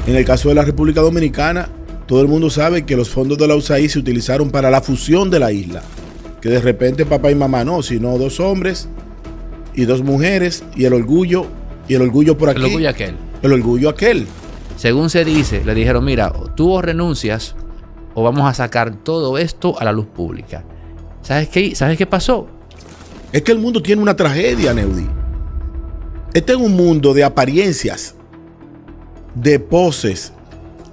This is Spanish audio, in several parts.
En el caso de la República Dominicana, todo el mundo sabe que los fondos de la USAID se utilizaron para la fusión de la isla. Que de repente papá y mamá no, sino 2 hombres y 2 mujeres y el orgullo por aquí. El orgullo aquel. El orgullo aquel. Según se dice, le dijeron, mira, tú o renuncias o vamos a sacar todo esto a la luz pública. ¿Sabes qué pasó? Es que el mundo tiene una tragedia, Neudi. Este es un mundo de apariencias, de poses,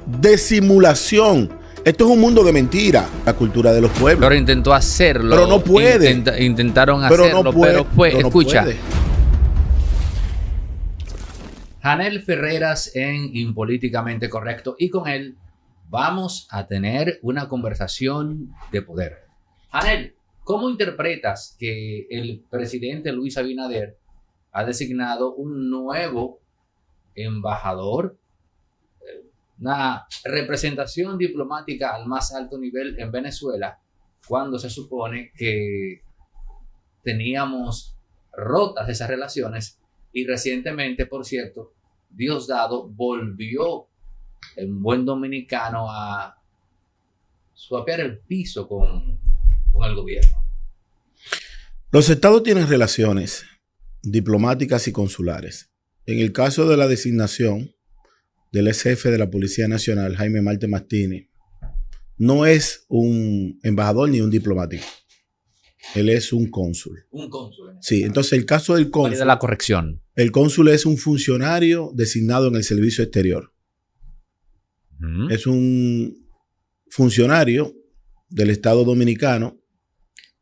de simulación. Esto es un mundo de mentira, la cultura de los pueblos. Pero intentó hacerlo. Pero no puede. Intentaron hacerlo, pero fue. Pero no escucha. puede. Janel Ferreras en Impolíticamente Correcto, y con él vamos a tener una conversación de poder. Janel, ¿cómo interpretas que el presidente Luis Abinader ha designado un nuevo embajador, una representación diplomática al más alto nivel en Venezuela, cuando se supone que teníamos rotas esas relaciones? Y recientemente, por cierto, Diosdado volvió en buen dominicano a suapear el piso con el gobierno. Los estados tienen relaciones diplomáticas y consulares. En el caso de la designación del ex jefe de la Policía Nacional, Jaime Marte Martínez, no es un embajador ni un diplomático. Él es un cónsul. Un cónsul. Sí, entonces el caso del cónsul. De la corrección. El cónsul es un funcionario designado en el servicio exterior. Es un funcionario del Estado Dominicano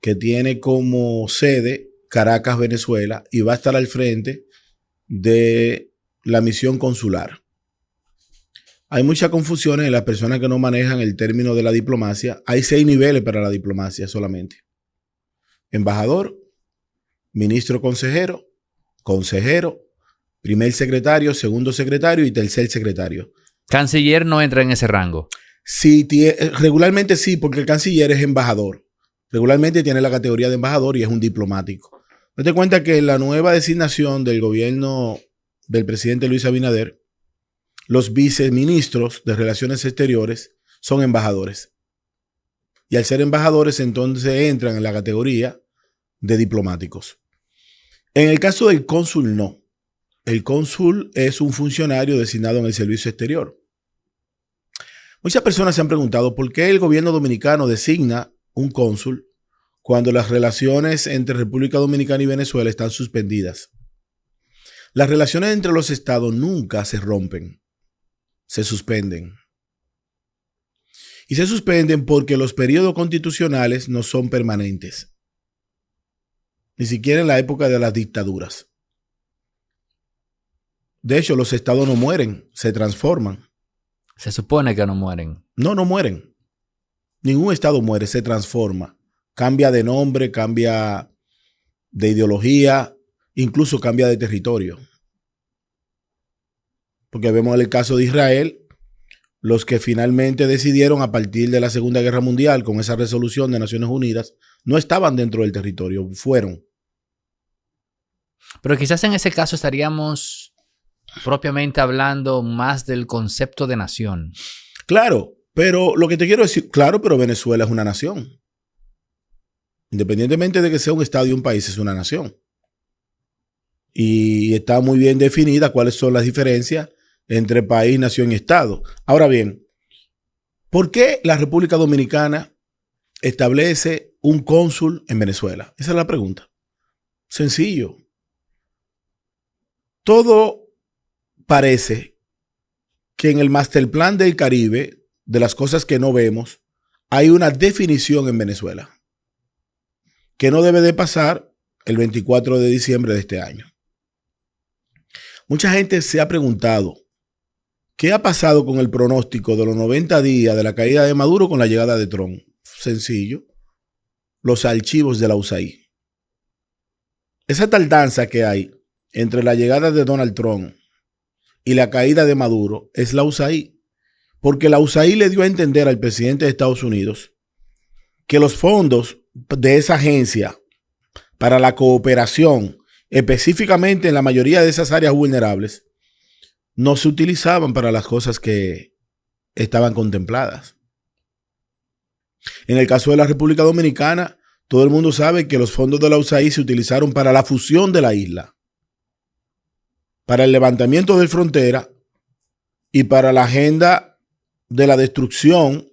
que tiene como sede Caracas, Venezuela, y va a estar al frente de la misión consular. Hay mucha confusión en las personas que no manejan el término de la diplomacia. Hay 6 niveles para la diplomacia solamente. Embajador, ministro consejero, consejero, primer secretario, segundo secretario y tercer secretario. Canciller no entra en ese rango. Sí, regularmente sí, porque el canciller es embajador. Regularmente tiene la categoría de embajador y es un diplomático. Date cuenta que la nueva designación del gobierno del presidente Luis Abinader, los viceministros de Relaciones Exteriores son embajadores. Y al ser embajadores, entonces entran en la categoría de diplomáticos. En el caso del cónsul, no. El cónsul es un funcionario designado en el servicio exterior. Muchas personas se han preguntado por qué el gobierno dominicano designa un cónsul cuando las relaciones entre República Dominicana y Venezuela están suspendidas. Las relaciones entre los estados nunca se rompen, se suspenden. Y se suspenden porque los periodos constitucionales no son permanentes. Ni siquiera en la época de las dictaduras. De hecho, los estados no mueren, se transforman. Se supone que no mueren. No mueren. Ningún estado muere, se transforma. Cambia de nombre, cambia de ideología, incluso cambia de territorio. Porque vemos en el caso de Israel, los que finalmente decidieron a partir de la Segunda Guerra Mundial con esa resolución de Naciones Unidas, no estaban dentro del territorio, fueron. Pero quizás en ese caso estaríamos propiamente hablando más del concepto de nación. Claro, pero lo que te quiero decir, claro, pero Venezuela es una nación. Independientemente de que sea un estado y un país, es una nación. Y está muy bien definida cuáles son las diferencias entre país, nación y estado. Ahora bien, ¿por qué la República Dominicana establece un cónsul en Venezuela? Esa es la pregunta. Sencillo. Todo parece que en el Master Plan del Caribe, de las cosas que no vemos, hay una definición en Venezuela que no debe de pasar el 24 de diciembre de este año. Mucha gente se ha preguntado, ¿qué ha pasado con el pronóstico de los 90 días de la caída de Maduro con la llegada de Trump? Sencillo. Los archivos de la USAID. Esa tardanza que hay entre la llegada de Donald Trump y la caída de Maduro es la USAID. Porque la USAID le dio a entender al presidente de Estados Unidos que los fondos de esa agencia para la cooperación, específicamente en la mayoría de esas áreas vulnerables, no se utilizaban para las cosas que estaban contempladas. En el caso de la República Dominicana, todo el mundo sabe que los fondos de la USAID se utilizaron para la fusión de la isla, para el levantamiento de frontera y para la agenda de la destrucción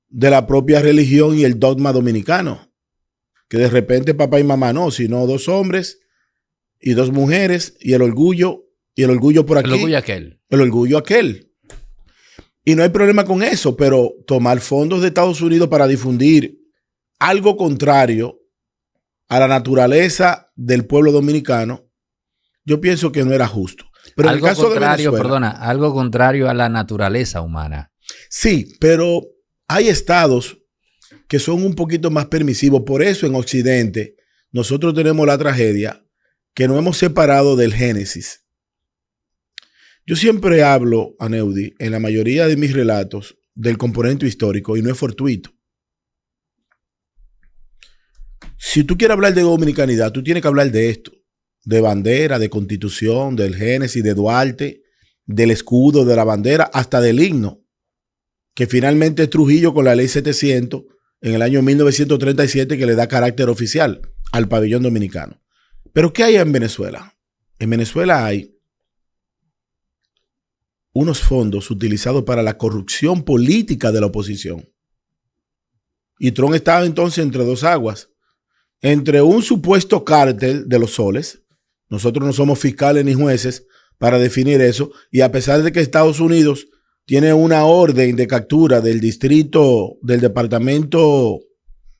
de la propia religión y el dogma dominicano. Que de repente papá y mamá no, sino 2 hombres y 2 mujeres y el orgullo por aquí. El orgullo aquel. El orgullo aquel. Y no hay problema con eso, pero tomar fondos de Estados Unidos para difundir algo contrario a la naturaleza del pueblo dominicano, yo pienso que no era justo. Pero algo en el caso contrario, de Venezuela, algo contrario a la naturaleza humana. Sí, pero hay estados que son un poquito más permisivos. Por eso en Occidente nosotros tenemos la tragedia que nos hemos separado del Génesis. Yo siempre hablo, Aneudi, en la mayoría de mis relatos, del componente histórico y no es fortuito. Si tú quieres hablar de dominicanidad, tú tienes que hablar de esto. De bandera, de constitución, del Génesis, de Duarte, del escudo, de la bandera, hasta del himno, que finalmente es Trujillo con la ley 700 en el año 1937 que le da carácter oficial al pabellón dominicano. Pero ¿qué hay en Venezuela? En Venezuela hay unos fondos utilizados para la corrupción política de la oposición. Y Trump estaba entonces entre 2 aguas. Entre un supuesto cártel de los soles, nosotros no somos fiscales ni jueces para definir eso, y a pesar de que Estados Unidos tiene una orden de captura del distrito, del departamento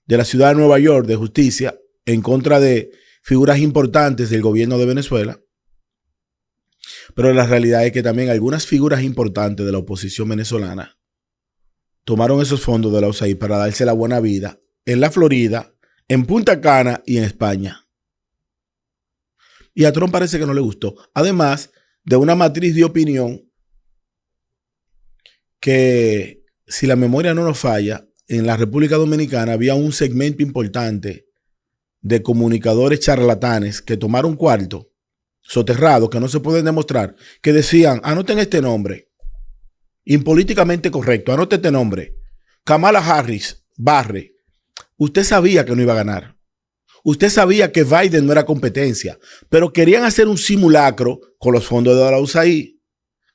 de la ciudad de Nueva York de justicia en contra de figuras importantes del gobierno de Venezuela, pero la realidad es que también algunas figuras importantes de la oposición venezolana tomaron esos fondos de la USAID para darse la buena vida en la Florida, en Punta Cana y en España. Y a Trump parece que no le gustó. Además de una matriz de opinión que, si la memoria no nos falla, en la República Dominicana había un segmento importante de comunicadores charlatanes que tomaron cuarto soterrado, que no se pueden demostrar, que decían, anoten este nombre, impolíticamente correcto, anoten este nombre, Kamala Harris, Barre. Usted sabía que no iba a ganar. Usted sabía que Biden no era competencia, pero querían hacer un simulacro con los fondos de la USAID,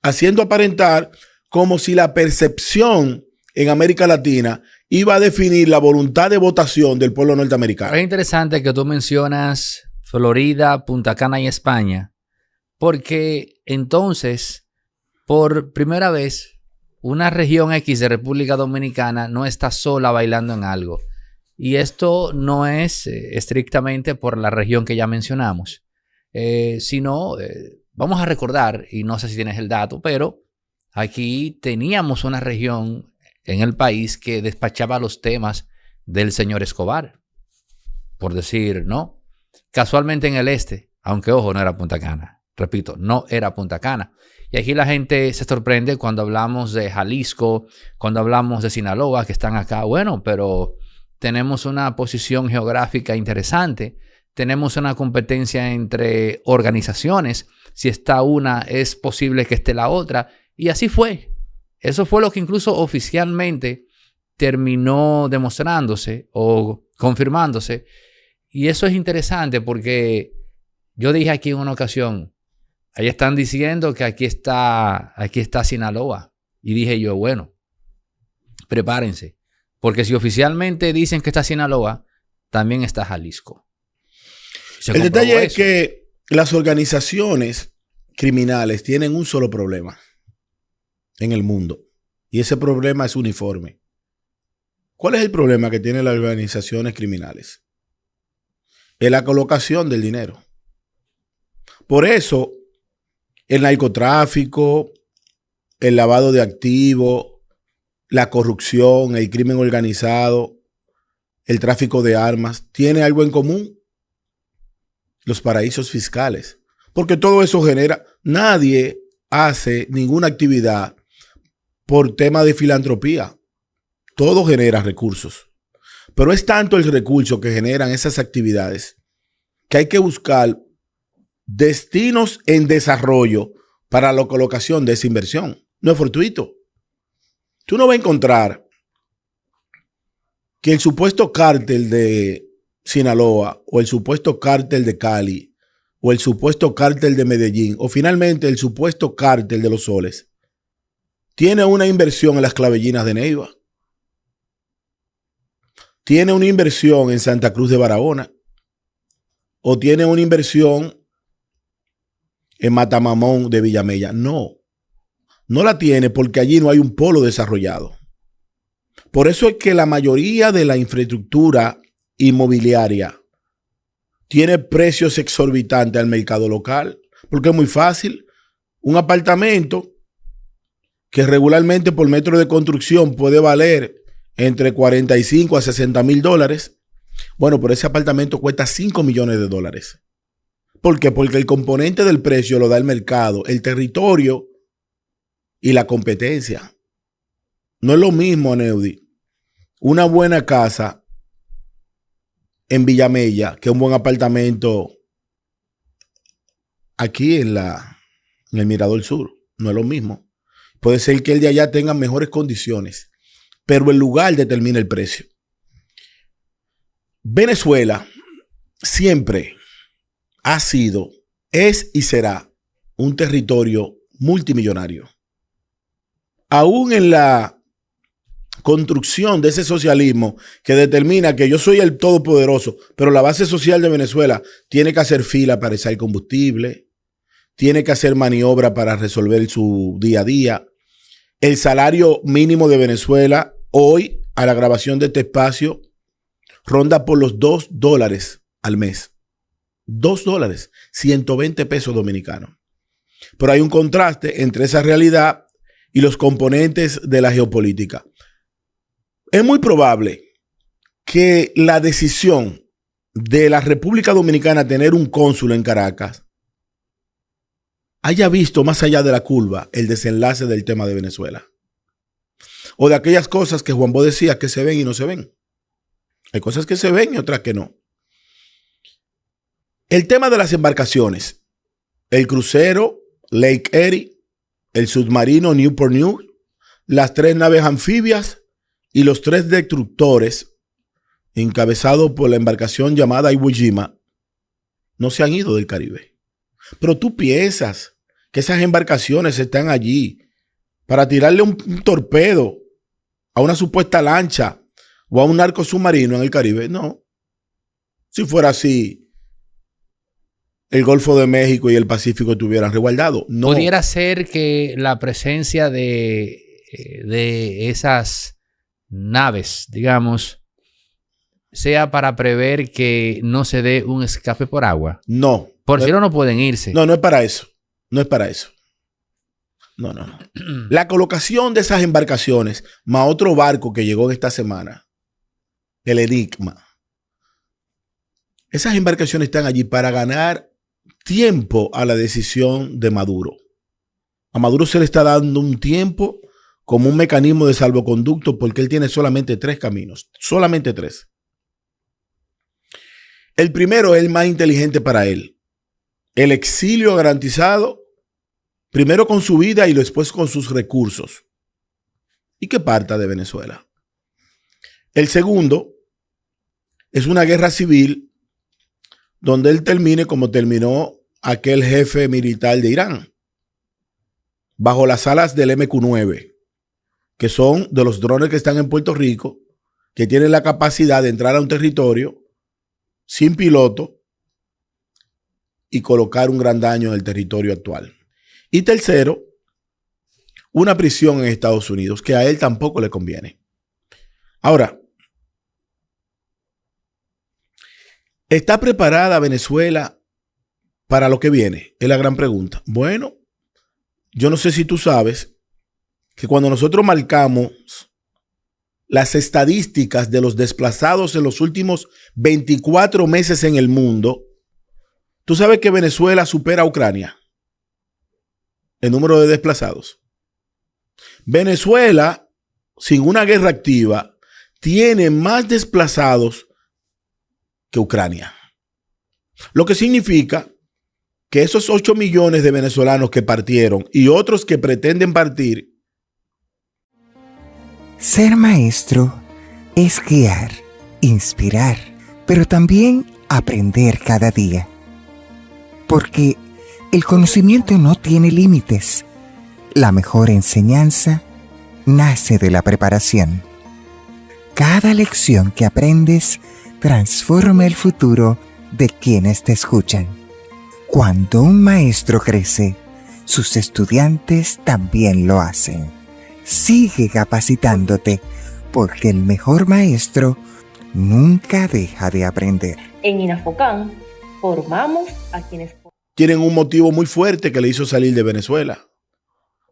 haciendo aparentar como si la percepción en América Latina iba a definir la voluntad de votación del pueblo norteamericano. Es interesante que tú mencionas Florida, Punta Cana y España, porque entonces, por primera vez, una región X de República Dominicana no está sola bailando en algo. Y esto no es estrictamente por la región que ya mencionamos, sino vamos a recordar, y no sé si tienes el dato, pero aquí teníamos una región en el país que despachaba los temas del señor Escobar, por decir, ¿no? Casualmente en el este, aunque ojo, no era Punta Cana, repito, no era Punta Cana. Y aquí la gente se sorprende cuando hablamos de Jalisco, cuando hablamos de Sinaloa, que están acá, bueno, pero tenemos una posición geográfica interesante, tenemos una competencia entre organizaciones, si está una es posible que esté la otra, y así fue. Eso fue lo que incluso oficialmente terminó demostrándose o confirmándose, y eso es interesante porque yo dije aquí en una ocasión, ahí están diciendo que aquí está Sinaloa, y dije yo, bueno, prepárense. Porque si oficialmente dicen que está Sinaloa, también está Jalisco. El detalle es que las organizaciones criminales tienen un solo problema en el mundo. Y ese problema es uniforme. ¿Cuál es el problema que tienen las organizaciones criminales? Es la colocación del dinero. Por eso, el narcotráfico, el lavado de activos, la corrupción, el crimen organizado, el tráfico de armas, ¿tiene algo en común? Los paraísos fiscales. Porque todo eso genera, nadie hace ninguna actividad por tema de filantropía. Todo genera recursos. Pero es tanto el recurso que generan esas actividades que hay que buscar destinos en desarrollo para la colocación de esa inversión. No es fortuito. Tú no vas a encontrar que el supuesto cártel de Sinaloa o el supuesto cártel de Cali o el supuesto cártel de Medellín o finalmente el supuesto cártel de Los Soles tiene una inversión en las Clavellinas de Neiva. Tiene una inversión en Santa Cruz de Barahona o tiene una inversión en Matamamón de Villamella. No la tiene porque allí no hay un polo desarrollado. Por eso es que la mayoría de la infraestructura inmobiliaria tiene precios exorbitantes al mercado local, porque es muy fácil. Un apartamento que regularmente por metro de construcción puede valer entre 45 a 60 mil dólares. Bueno, pero ese apartamento cuesta 5 millones de dólares. ¿Por qué? Porque el componente del precio lo da el mercado, el territorio y la competencia. No es lo mismo, Neudi, una buena casa en Villamella que un buen apartamento aquí en el Mirador Sur. No es lo mismo. Puede ser que el de allá tenga mejores condiciones, pero el lugar determina el precio. Venezuela siempre ha sido, es y será un territorio multimillonario. Aún en la construcción de ese socialismo que determina que yo soy el todopoderoso, pero la base social de Venezuela tiene que hacer fila para echar combustible, tiene que hacer maniobra para resolver su día a día. El salario mínimo de Venezuela hoy, a la grabación de este espacio, ronda por los $2 al mes. $2, 120 pesos dominicanos. Pero hay un contraste entre esa realidad y los componentes de la geopolítica. Es muy probable que la decisión de la República Dominicana tener un cónsul en Caracas haya visto más allá de la curva el desenlace del tema de Venezuela. O de aquellas cosas que Juan Bo decía que se ven y no se ven. Hay cosas que se ven y otras que no. El tema de las embarcaciones. El crucero Lake Erie, el submarino Newport News, las 3 naves anfibias y los 3 destructores encabezados por la embarcación llamada Iwo Jima no se han ido del Caribe. Pero tú piensas que esas embarcaciones están allí para tirarle un torpedo a una supuesta lancha o a un narco submarino en el Caribe. No. Si fuera así, el Golfo de México y el Pacífico estuvieran resguardados. No. Pudiera ser que la presencia de esas naves, digamos, sea para prever que no se dé un escape por agua. No. Por cielo no pueden irse. No es para eso. No es para eso. No. La colocación de esas embarcaciones, más otro barco que llegó esta semana, el Enigma. Esas embarcaciones están allí para ganar tiempo a la decisión de Maduro. A Maduro se le está dando un tiempo como un mecanismo de salvoconducto porque él tiene solamente 3 caminos. Solamente 3. El primero es el más inteligente para él. El exilio garantizado, primero con su vida y después con sus recursos. Y que parta de Venezuela. El segundo es una guerra civil donde él termine como terminó aquel jefe militar de Irán, bajo las alas del MQ-9, que son de los drones que están en Puerto Rico, que tienen la capacidad de entrar a un territorio sin piloto y colocar un gran daño en el territorio actual. Y tercero, una prisión en Estados Unidos, que a él tampoco le conviene. Ahora, ¿está preparada Venezuela para lo que viene? Es la gran pregunta. Bueno, yo no sé si tú sabes que cuando nosotros marcamos las estadísticas de los desplazados en los últimos 24 meses en el mundo, tú sabes que Venezuela supera a Ucrania en número de desplazados. Venezuela, sin una guerra activa, tiene más desplazados que Ucrania. Lo que significa que esos 8 millones de venezolanos que partieron y otros que pretenden partir. Ser maestro es guiar, inspirar, pero también aprender cada día. Porque el conocimiento no tiene límites. La mejor enseñanza nace de la preparación. Cada lección que aprendes transforma el futuro de quienes te escuchan. Cuando un maestro crece, sus estudiantes también lo hacen. Sigue capacitándote, porque el mejor maestro nunca deja de aprender. En Inafocán formamos a quienes Tienen un motivo muy fuerte que le hizo salir de Venezuela.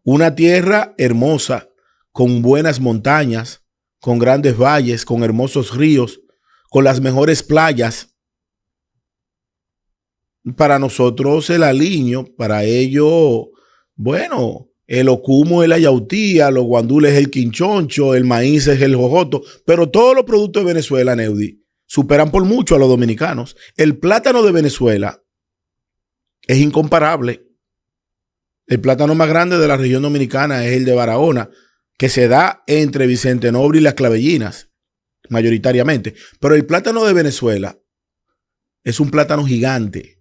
Una tierra hermosa, con buenas montañas, con grandes valles, con hermosos ríos, con las mejores playas. Para nosotros el aliño, para ellos, bueno, el ocumo es la yautía, los guandules es el quinchoncho, el maíz es el jojoto, pero todos los productos de Venezuela, Neudi, superan por mucho a los dominicanos. El plátano de Venezuela es incomparable. El plátano más grande de la región dominicana es el de Barahona, que se da entre Vicente Nobre y Las Clavellinas, mayoritariamente. Pero el plátano de Venezuela es un plátano gigante.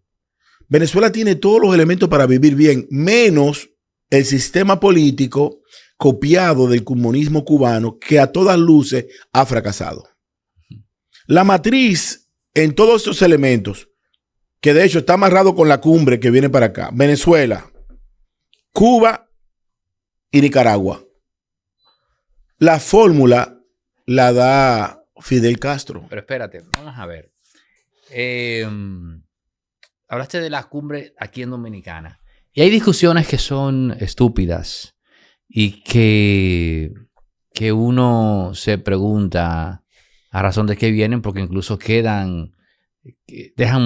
Venezuela tiene todos los elementos para vivir bien, menos el sistema político copiado del comunismo cubano que a todas luces ha fracasado. La matriz en todos estos elementos, que de hecho está amarrado con la cumbre que viene para acá, Venezuela, Cuba y Nicaragua. La fórmula la da Fidel Castro. Pero espérate, vamos a ver. Hablaste de la cumbre aquí en Dominicana. Y hay discusiones que son estúpidas y que uno se pregunta a razón de qué vienen, porque incluso dejan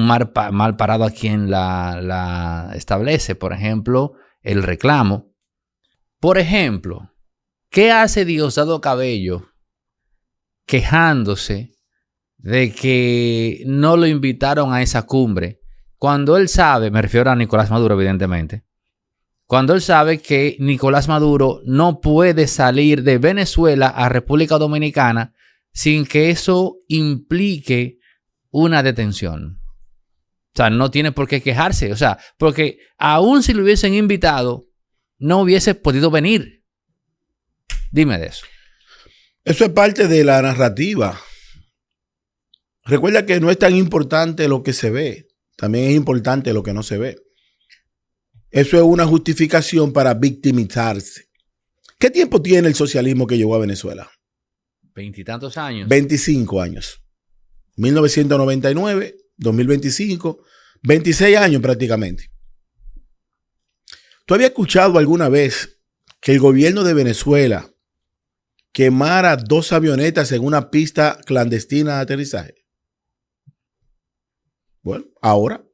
mal parado a quien la establece. Por ejemplo, el reclamo. Por ejemplo, ¿qué hace Diosdado Cabello quejándose de que no lo invitaron a esa cumbre? Cuando él sabe, me refiero a Nicolás Maduro, evidentemente, cuando él sabe que Nicolás Maduro no puede salir de Venezuela a República Dominicana sin que eso implique una detención. O sea, no tiene por qué quejarse. O sea, porque aún si lo hubiesen invitado, no hubiese podido venir. Dime de eso. Eso es parte de la narrativa. Recuerda que no es tan importante lo que se ve. También es importante lo que no se ve. Eso es una justificación para victimizarse. ¿Qué tiempo tiene el socialismo que llegó a Venezuela? 20 y tantos años. 25 años. 1999, 2025, 26 años prácticamente. ¿Tú habías escuchado alguna vez que el gobierno de Venezuela quemara 2 avionetas en una pista clandestina de aterrizaje? Bueno, ahora,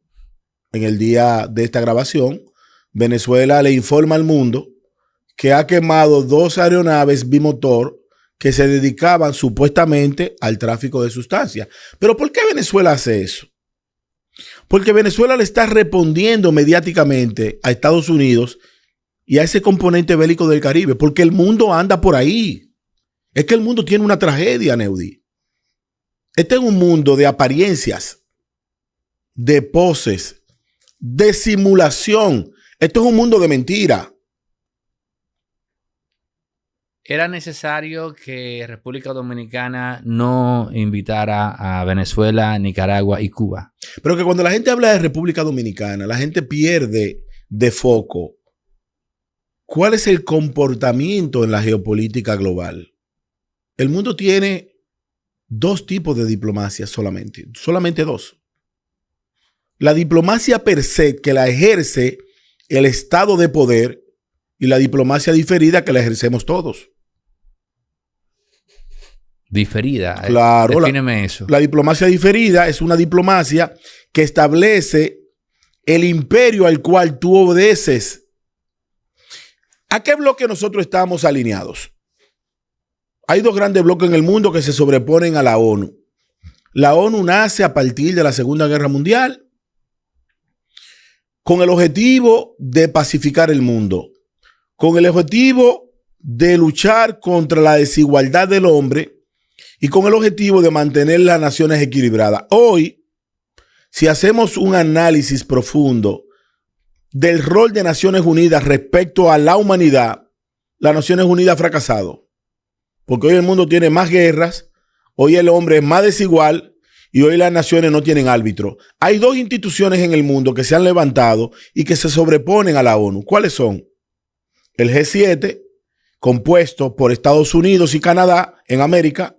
en el día de esta grabación, Venezuela le informa al mundo que ha quemado 2 aeronaves bimotor que se dedicaban supuestamente al tráfico de sustancias. ¿Pero por qué Venezuela hace eso? Porque Venezuela le está respondiendo mediáticamente a Estados Unidos y a ese componente bélico del Caribe, porque el mundo anda por ahí. Es que el mundo tiene una tragedia, Neudi. Este es un mundo de apariencias, de poses, de simulación. Esto es un mundo de mentira. ¿Era necesario que República Dominicana no invitara a Venezuela, Nicaragua y Cuba? Pero que cuando la gente habla de República Dominicana, la gente pierde de foco cuál es el comportamiento en la geopolítica global. El mundo tiene 2 tipos de diplomacia solamente 2. La diplomacia per se, que la ejerce el estado de poder, y la diplomacia diferida, que la ejercemos todos. Diferida. Claro. Defíneme eso. La diplomacia diferida es una diplomacia que establece el imperio al cual tú obedeces. ¿A qué bloque nosotros estamos alineados? Hay 2 grandes bloques en el mundo que se sobreponen a la ONU. La ONU nace a partir de la Segunda Guerra Mundial con el objetivo de pacificar el mundo, con el objetivo de luchar contra la desigualdad del hombre y con el objetivo de mantener las naciones equilibradas. Hoy, si hacemos un análisis profundo del rol de Naciones Unidas respecto a la humanidad, las Naciones Unidas ha fracasado. Porque hoy el mundo tiene más guerras, hoy el hombre es más desigual y hoy las naciones no tienen árbitro. Hay dos instituciones en el mundo que se han levantado y que se sobreponen a la ONU. ¿Cuáles son? El G7, compuesto por Estados Unidos y Canadá en América,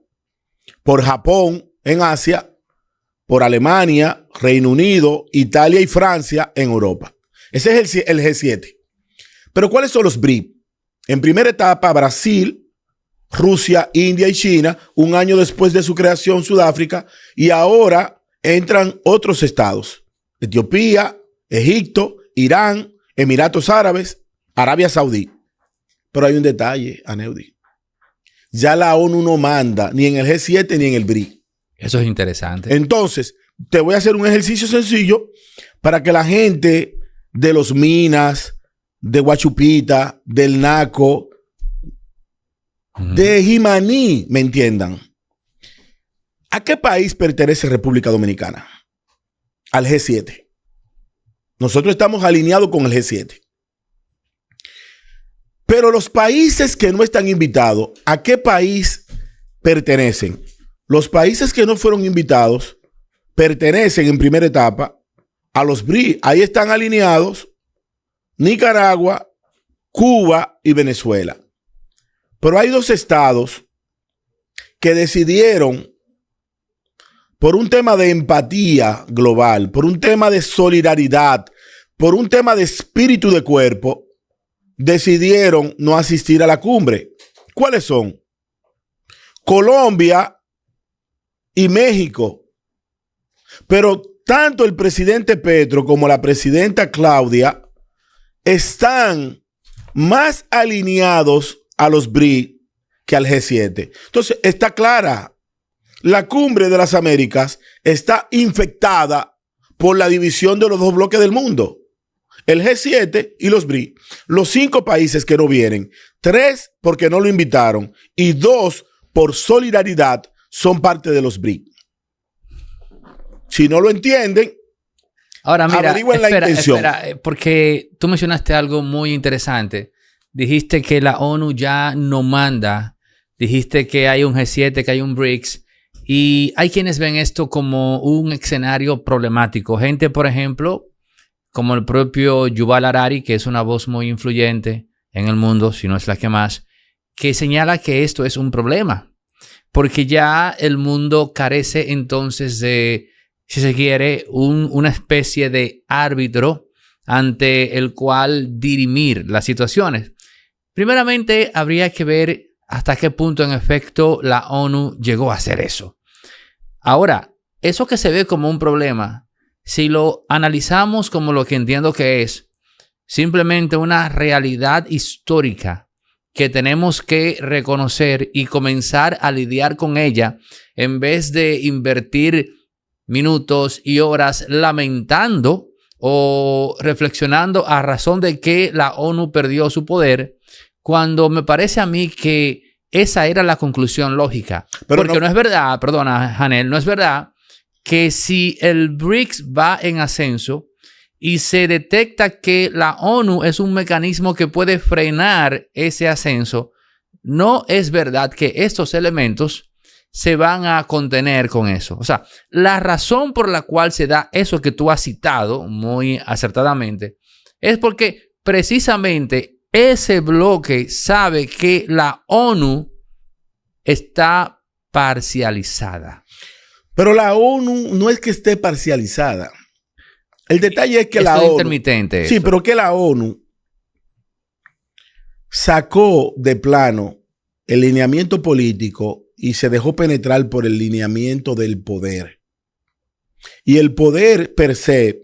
por Japón en Asia, por Alemania, Reino Unido, Italia y Francia en Europa. Ese es el G7. Pero ¿cuáles son los BRIC? En primera etapa, Brasil, Rusia, India y China, un año después de su creación, Sudáfrica, y ahora entran otros estados: Etiopía, Egipto, Irán, Emiratos Árabes, Arabia Saudí. Pero hay un detalle, Aneudi. Ya la ONU no manda ni en el G7 ni en el BRIC. Eso es interesante. Entonces, te voy a hacer un ejercicio sencillo para que la gente de los Minas, de Guachupita, del Naco, de Jimaní, me entiendan. ¿A qué país pertenece República Dominicana? Al G7. Nosotros estamos alineados con el G7. Pero los países que no están invitados, ¿a qué país pertenecen? Los países que no fueron invitados pertenecen en primera etapa a los BRIC. Ahí están alineados Nicaragua, Cuba y Venezuela. Pero hay dos estados que decidieron, por un tema de empatía global, por un tema de solidaridad, por un tema de espíritu de cuerpo, decidieron no asistir a la cumbre. ¿Cuáles son? Colombia y México. Pero tanto el presidente Petro como la presidenta Claudia están más alineados a los BRIC que al G7. Entonces, está clara. La cumbre de las Américas está infectada por la división de los dos bloques del mundo. El G7 y los BRIC. Los 5 países que no vienen. 3 porque no lo invitaron. Y 2 por solidaridad son parte de los BRIC. Si no lo entienden, ahora mira, averigüen la intención. Espera, porque tú mencionaste algo muy interesante. Dijiste que la ONU ya no manda. Dijiste que hay un G7, que hay un BRICS. Y hay quienes ven esto como un escenario problemático. Gente, por ejemplo, como el propio Yuval Harari, que es una voz muy influyente en el mundo, si no es la que más, que señala que esto es un problema. Porque ya el mundo carece entonces de, si se quiere, una especie de árbitro ante el cual dirimir las situaciones. Primeramente, habría que ver hasta qué punto, en efecto, la ONU llegó a hacer eso. Ahora, eso que se ve como un problema, si lo analizamos como lo que entiendo que es, simplemente una realidad histórica que tenemos que reconocer y comenzar a lidiar con ella, en vez de invertir minutos y horas lamentando o reflexionando a razón de que la ONU perdió su poder, cuando me parece a mí que esa era la conclusión lógica. Pero porque no es verdad, perdona, Janel, no es verdad que si el BRICS va en ascenso y se detecta que la ONU es un mecanismo que puede frenar ese ascenso, no es verdad que estos elementos se van a contener con eso. O sea, la razón por la cual se da eso que tú has citado muy acertadamente es porque precisamente ese bloque sabe que la ONU está parcializada. Pero la ONU no es que esté parcializada. El detalle es que la ONU... intermitente. Sí, pero que la ONU sacó de plano el lineamiento político y se dejó penetrar por el lineamiento del poder. Y el poder per se,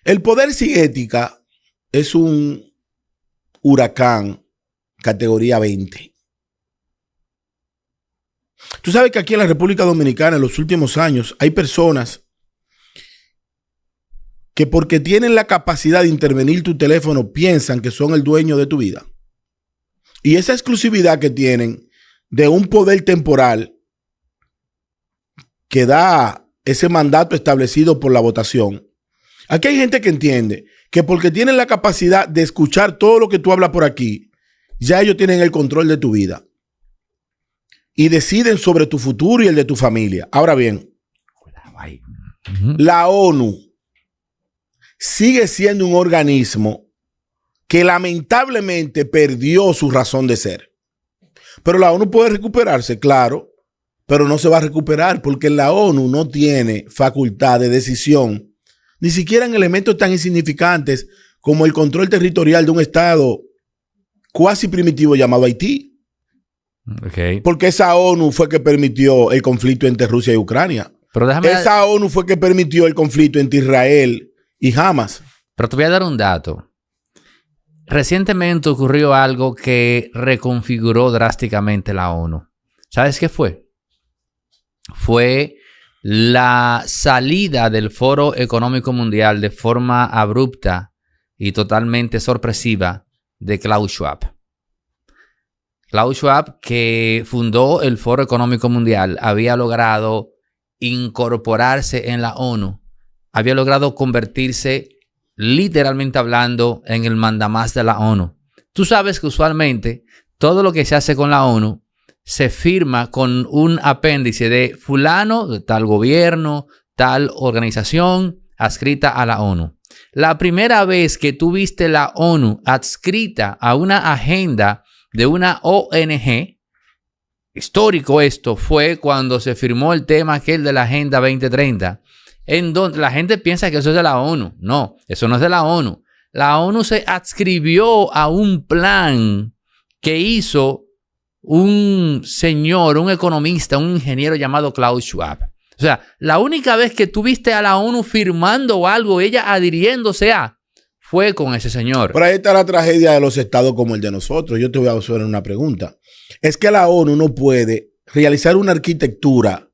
el poder sin ética es un huracán categoría 20. Tú sabes que aquí en la República Dominicana en los últimos años hay personas que porque tienen la capacidad de intervenir tu teléfono piensan que son el dueño de tu vida. Y esa exclusividad que tienen de un poder temporal que da ese mandato establecido por la votación. Aquí hay gente que entiende que porque tienen la capacidad de escuchar todo lo que tú hablas por aquí, ya ellos tienen el control de tu vida y deciden sobre tu futuro y el de tu familia. Ahora bien, la ONU sigue siendo un organismo que lamentablemente perdió su razón de ser. Pero la ONU puede recuperarse, claro, pero no se va a recuperar porque la ONU no tiene facultad de decisión, ni siquiera en elementos tan insignificantes como el control territorial de un estado cuasi primitivo llamado Haití. Okay. Porque esa ONU fue que permitió el conflicto entre Rusia y Ucrania. Pero esa ONU fue que permitió el conflicto entre Israel y Hamas. Pero te voy a dar un dato. Recientemente ocurrió algo que reconfiguró drásticamente la ONU. ¿Sabes qué fue? Fue la salida del Foro Económico Mundial de forma abrupta y totalmente sorpresiva de Klaus Schwab. Klaus Schwab, que fundó el Foro Económico Mundial, había logrado incorporarse en la ONU, había logrado convertirse, literalmente hablando, en el mandamás de la ONU. Tú sabes que usualmente todo lo que se hace con la ONU se firma con un apéndice de fulano, de tal gobierno, tal organización adscrita a la ONU. La primera vez que tú viste la ONU adscrita a una agenda de una ONG, histórico esto, fue cuando se firmó el tema aquel de la Agenda 2030, en donde la gente piensa que eso es de la ONU. No, eso no es de la ONU. La ONU se adscribió a un plan que hizo un señor, un economista, un ingeniero llamado Klaus Schwab. O sea, la única vez que tuviste a la ONU firmando algo, ella adhiriéndose a, fue con ese señor. Por ahí está la tragedia de los estados como el de nosotros. Yo te voy a hacer una pregunta. Es que la ONU no puede realizar una arquitectura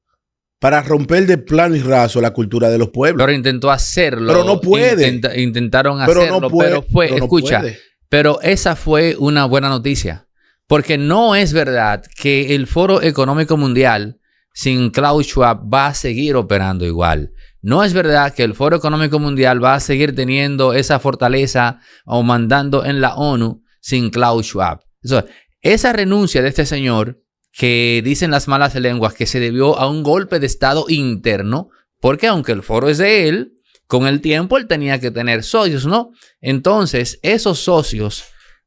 para romper de plano y raso la cultura de los pueblos. Pero intentó hacerlo. Pero no puede. Intentaron hacerlo, no puede, pero escucha, pero esa fue una buena noticia. Porque no es verdad que el Foro Económico Mundial sin Klaus Schwab va a seguir operando igual. No es verdad que el Foro Económico Mundial va a seguir teniendo esa fortaleza o mandando en la ONU sin Klaus Schwab. Esa renuncia de este señor, que dicen las malas lenguas que se debió a un golpe de estado interno, porque aunque el foro es de él, con el tiempo él tenía que tener socios, ¿no? Entonces, esos socios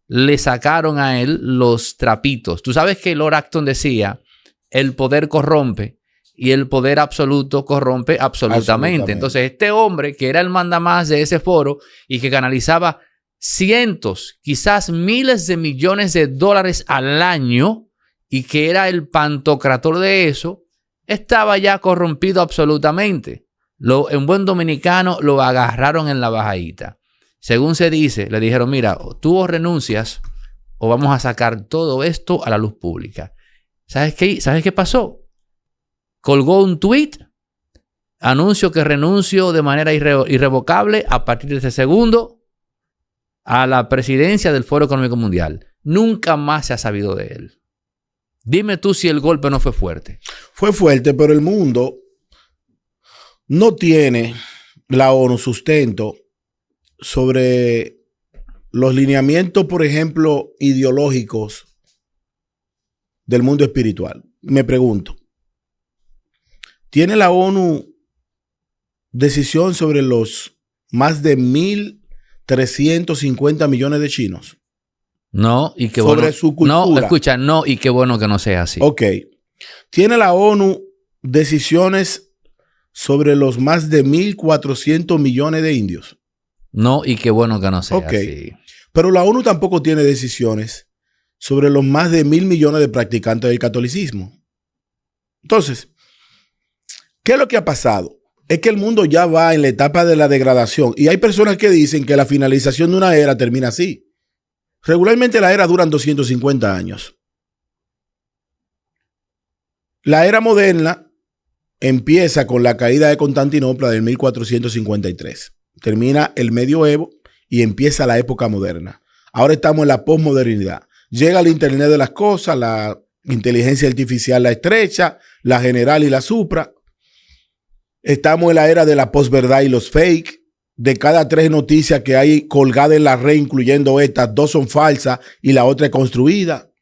le sacaron a él los trapitos. Tú sabes que Lord Acton decía, el poder corrompe y el poder absoluto corrompe absolutamente. Entonces, este hombre que era el mandamás de ese foro y que canalizaba cientos, quizás miles de millones de dólares al año y que era el pantocrator de eso, estaba ya corrompido absolutamente. En buen dominicano lo agarraron en la bajadita. Según se dice, le dijeron, mira, tú o renuncias o vamos a sacar todo esto a la luz pública. ¿Sabes qué pasó? Colgó un tweet, anuncio que renuncio de manera irrevocable a partir de este segundo a la presidencia del Foro Económico Mundial. Nunca más se ha sabido de él. Dime tú si el golpe no fue fuerte. Fue fuerte, pero el mundo no tiene, la ONU, sustento sobre los lineamientos, por ejemplo, ideológicos del mundo espiritual. Me pregunto, ¿tiene la ONU decisión sobre los más de 1.350 millones de chinos? No, y qué sobre bueno. Su cultura. No, escucha, no, y qué bueno que no sea así. Ok. ¿Tiene la ONU decisiones sobre los más de 1.400 millones de indios? No, y qué bueno que no sea así. Pero la ONU tampoco tiene decisiones sobre los más de 1.000 millones de practicantes del catolicismo. Entonces, ¿qué es lo que ha pasado? Es que el mundo ya va en la etapa de la degradación y hay personas que dicen que la finalización de una era termina así. Regularmente la era duran 250 años. La era moderna empieza con la caída de Constantinopla del 1453. termina el medioevo y empieza la época moderna. Ahora estamos en la posmodernidad. Llega el Internet de las cosas, la inteligencia artificial, la estrecha, la general y la supra. Estamos en la era de la posverdad y los fake. De cada 3 noticias que hay colgadas en la red, incluyendo estas, 2 son falsas y la otra es construida.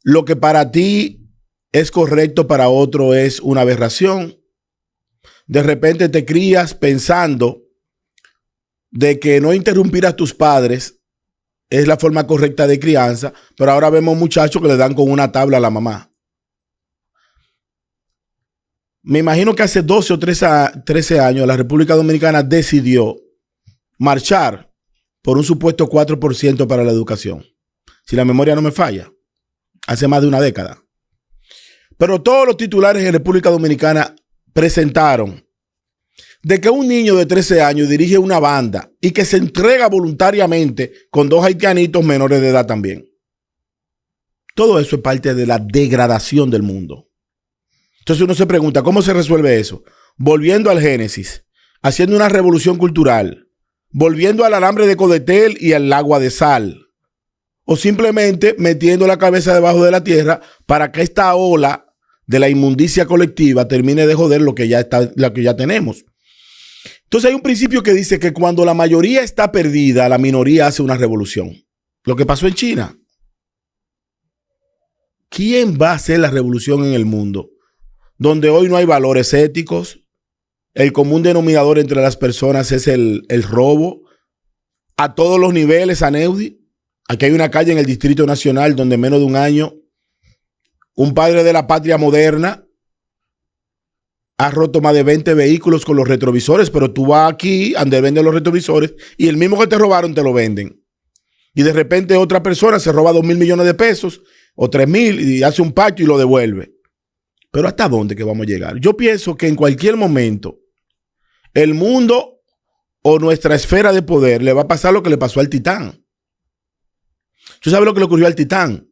Lo que para ti es correcto, para otro es una aberración. De repente te crías pensando de que no interrumpir a tus padres es la forma correcta de crianza, pero ahora vemos muchachos que le dan con una tabla a la mamá. Me imagino que hace 12 o 13 años la República Dominicana decidió marchar por un supuesto 4% para la educación. Si la memoria no me falla, hace más de una década. Pero todos los titulares en República Dominicana presentaron de que un niño de 13 años dirige una banda y que se entrega voluntariamente con 2 haitianitos menores de edad también. Todo eso es parte de la degradación del mundo. Entonces uno se pregunta, ¿cómo se resuelve eso? Volviendo al Génesis, haciendo una revolución cultural, volviendo al alambre de Codetel y al agua de sal, o simplemente metiendo la cabeza debajo de la tierra para que esta ola de la inmundicia colectiva termine de joder lo que ya tenemos. Entonces hay un principio que dice que cuando la mayoría está perdida, la minoría hace una revolución. Lo que pasó en China. ¿Quién va a hacer la revolución en el mundo donde hoy no hay valores éticos? El común denominador entre las personas es el robo a todos los niveles, a Neudi. Aquí hay una calle en el Distrito Nacional donde en menos de un año un padre de la patria moderna ha roto más de 20 vehículos con los retrovisores, pero tú vas aquí donde venden los retrovisores y el mismo que te robaron te lo venden. Y de repente otra persona se roba 2.000 millones de pesos o 3.000 y hace un pacto y lo devuelve. Pero ¿hasta dónde que vamos a llegar? Yo pienso que en cualquier momento el mundo o nuestra esfera de poder le va a pasar lo que le pasó al Titán. ¿Tú sabes lo que le ocurrió al Titán?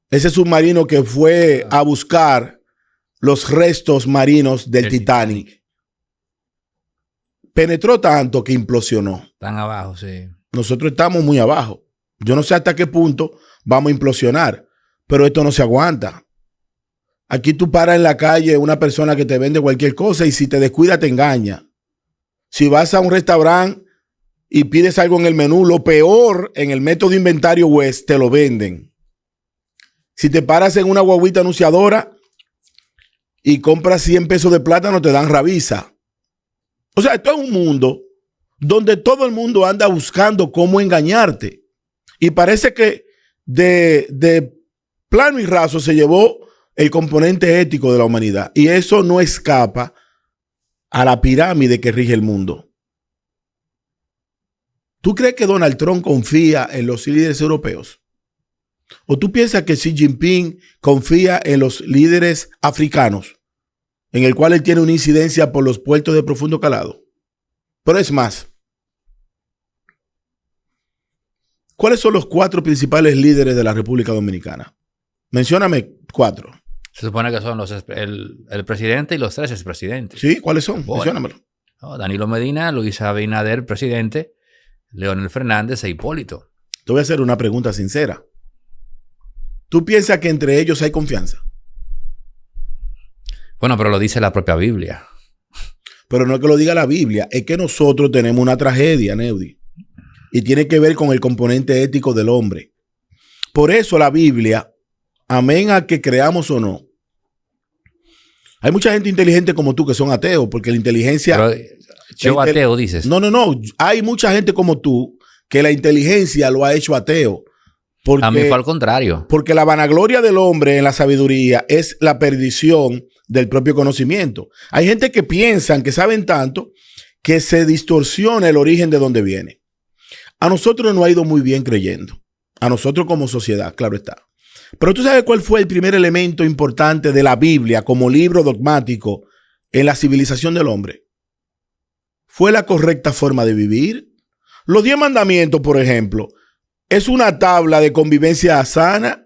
Ese submarino que fue a buscar los restos marinos del Titanic. Penetró tanto que implosionó. Tan abajo, sí. Nosotros estamos muy abajo. Yo no sé hasta qué punto vamos a implosionar, pero esto no se aguanta. Aquí tú paras en la calle una persona que te vende cualquier cosa y si te descuida te engaña. Si vas a un restaurante y pides algo en el menú, lo peor en el método de inventario West te lo venden. Si te paras en una guaguita anunciadora y compras 100 pesos de plátano, te dan rabiza. O sea, esto es un mundo donde todo el mundo anda buscando cómo engañarte. Y parece que de plano y raso se llevó el componente ético de la humanidad. Y eso no escapa a la pirámide que rige el mundo. ¿Tú crees que Donald Trump confía en los líderes europeos? ¿O tú piensas que Xi Jinping confía en los líderes africanos, en el cual él tiene una incidencia por los puertos de profundo calado? Pero es más, ¿cuáles son los 4 principales líderes de la República Dominicana? Mencióname 4. Se supone que son el presidente y los 3 expresidentes. ¿Sí? ¿Cuáles son? Bueno, menciónamelo. No, Danilo Medina, Luis Abinader, presidente, Leonel Fernández e Hipólito. Te voy a hacer una pregunta sincera. ¿Tú piensas que entre ellos hay confianza? Bueno, pero lo dice la propia Biblia. Pero no es que lo diga la Biblia, es que nosotros tenemos una tragedia, Neudi. Y tiene que ver con el componente ético del hombre. Por eso la Biblia, amén a que creamos o no, hay mucha gente inteligente como tú que son ateos, porque la inteligencia... Pero, yo ateo, dices. No. Hay mucha gente como tú que la inteligencia lo ha hecho ateo. Porque, a mí fue al contrario. Porque la vanagloria del hombre en la sabiduría es la perdición del propio conocimiento. Hay gente que piensan que saben tanto que se distorsiona el origen de donde viene. A nosotros nos ha ido muy bien creyendo. A nosotros como sociedad, claro está. Pero ¿tú sabes cuál fue el primer elemento importante de la Biblia como libro dogmático en la civilización del hombre? Fue la correcta forma de vivir. Los 10 mandamientos, por ejemplo, ¿es una tabla de convivencia sana?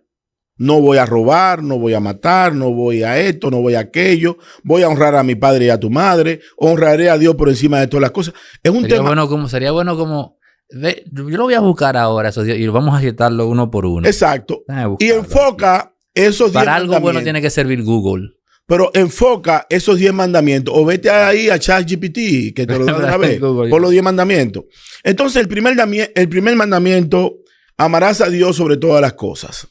No voy a robar, no voy a matar, no voy a esto, no voy a aquello. Voy a honrar a mi padre y a tu madre. Honraré a Dios por encima de todas las cosas. Es un tema. Sería bueno como... yo lo voy a buscar ahora esos 10 y vamos a citarlo uno por uno. Exacto. Y enfoca esos 10 Para algo mandamientos. bueno tiene que servir Google. Pero enfoca esos 10 mandamientos. O vete ahí a ChatGPT, que te lo da una vez. Por los 10 mandamientos. Entonces, el primer mandamiento, amarás a Dios sobre todas las cosas.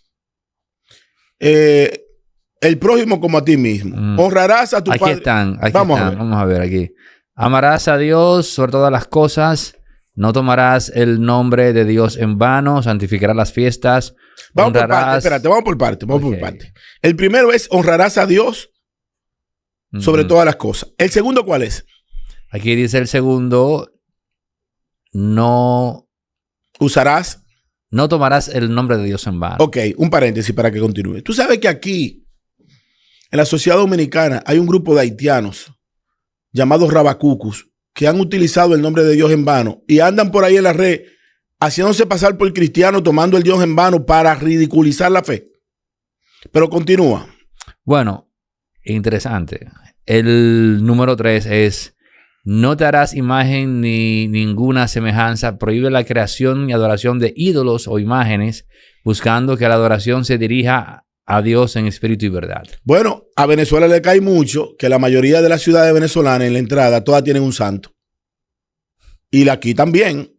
El prójimo como a ti mismo. Honrarás a tu padre. Aquí vamos a ver aquí. Amarás a Dios sobre todas las cosas. No tomarás el nombre de Dios en vano. Santificarás las fiestas. Vamos por parte. Espérate, vamos por parte. El primero es honrarás a Dios sobre todas las cosas. ¿El segundo cuál es? Aquí dice el segundo. No tomarás el nombre de Dios en vano. Ok, un paréntesis para que continúe. Tú sabes que aquí, en la sociedad dominicana, hay un grupo de haitianos llamados rabacucus que han utilizado el nombre de Dios en vano y andan por ahí en la red haciéndose pasar por cristiano, tomando el Dios en vano para ridiculizar la fe. Pero continúa. Bueno, interesante. El número 3 es: no te harás imagen ni ninguna semejanza. Prohíbe la creación y adoración de ídolos o imágenes, buscando que la adoración se dirija a Dios en espíritu y verdad. Bueno, a Venezuela le cae mucho que la mayoría de las ciudades venezolanas en la entrada todas tienen un santo. Y aquí también,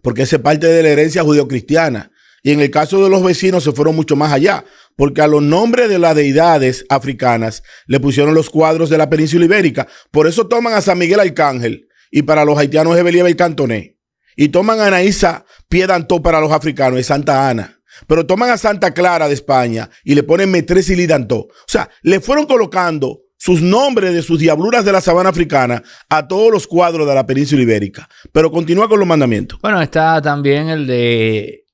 porque esa es parte de la herencia judeocristiana. Y en el caso de los vecinos se fueron mucho más allá, porque a los nombres de las deidades africanas le pusieron los cuadros de la península ibérica. Por eso toman a San Miguel Arcángel y para los haitianos es Believe el Cantoné. Y toman a Anaísa Piedantó para los africanos, es Santa Ana. Pero toman a Santa Clara de España y le ponen Metres y Lidantó. O sea, le fueron colocando sus nombres de sus diabluras de la sabana africana a todos los cuadros de la península ibérica. Pero continúa con los mandamientos. Bueno, está también el de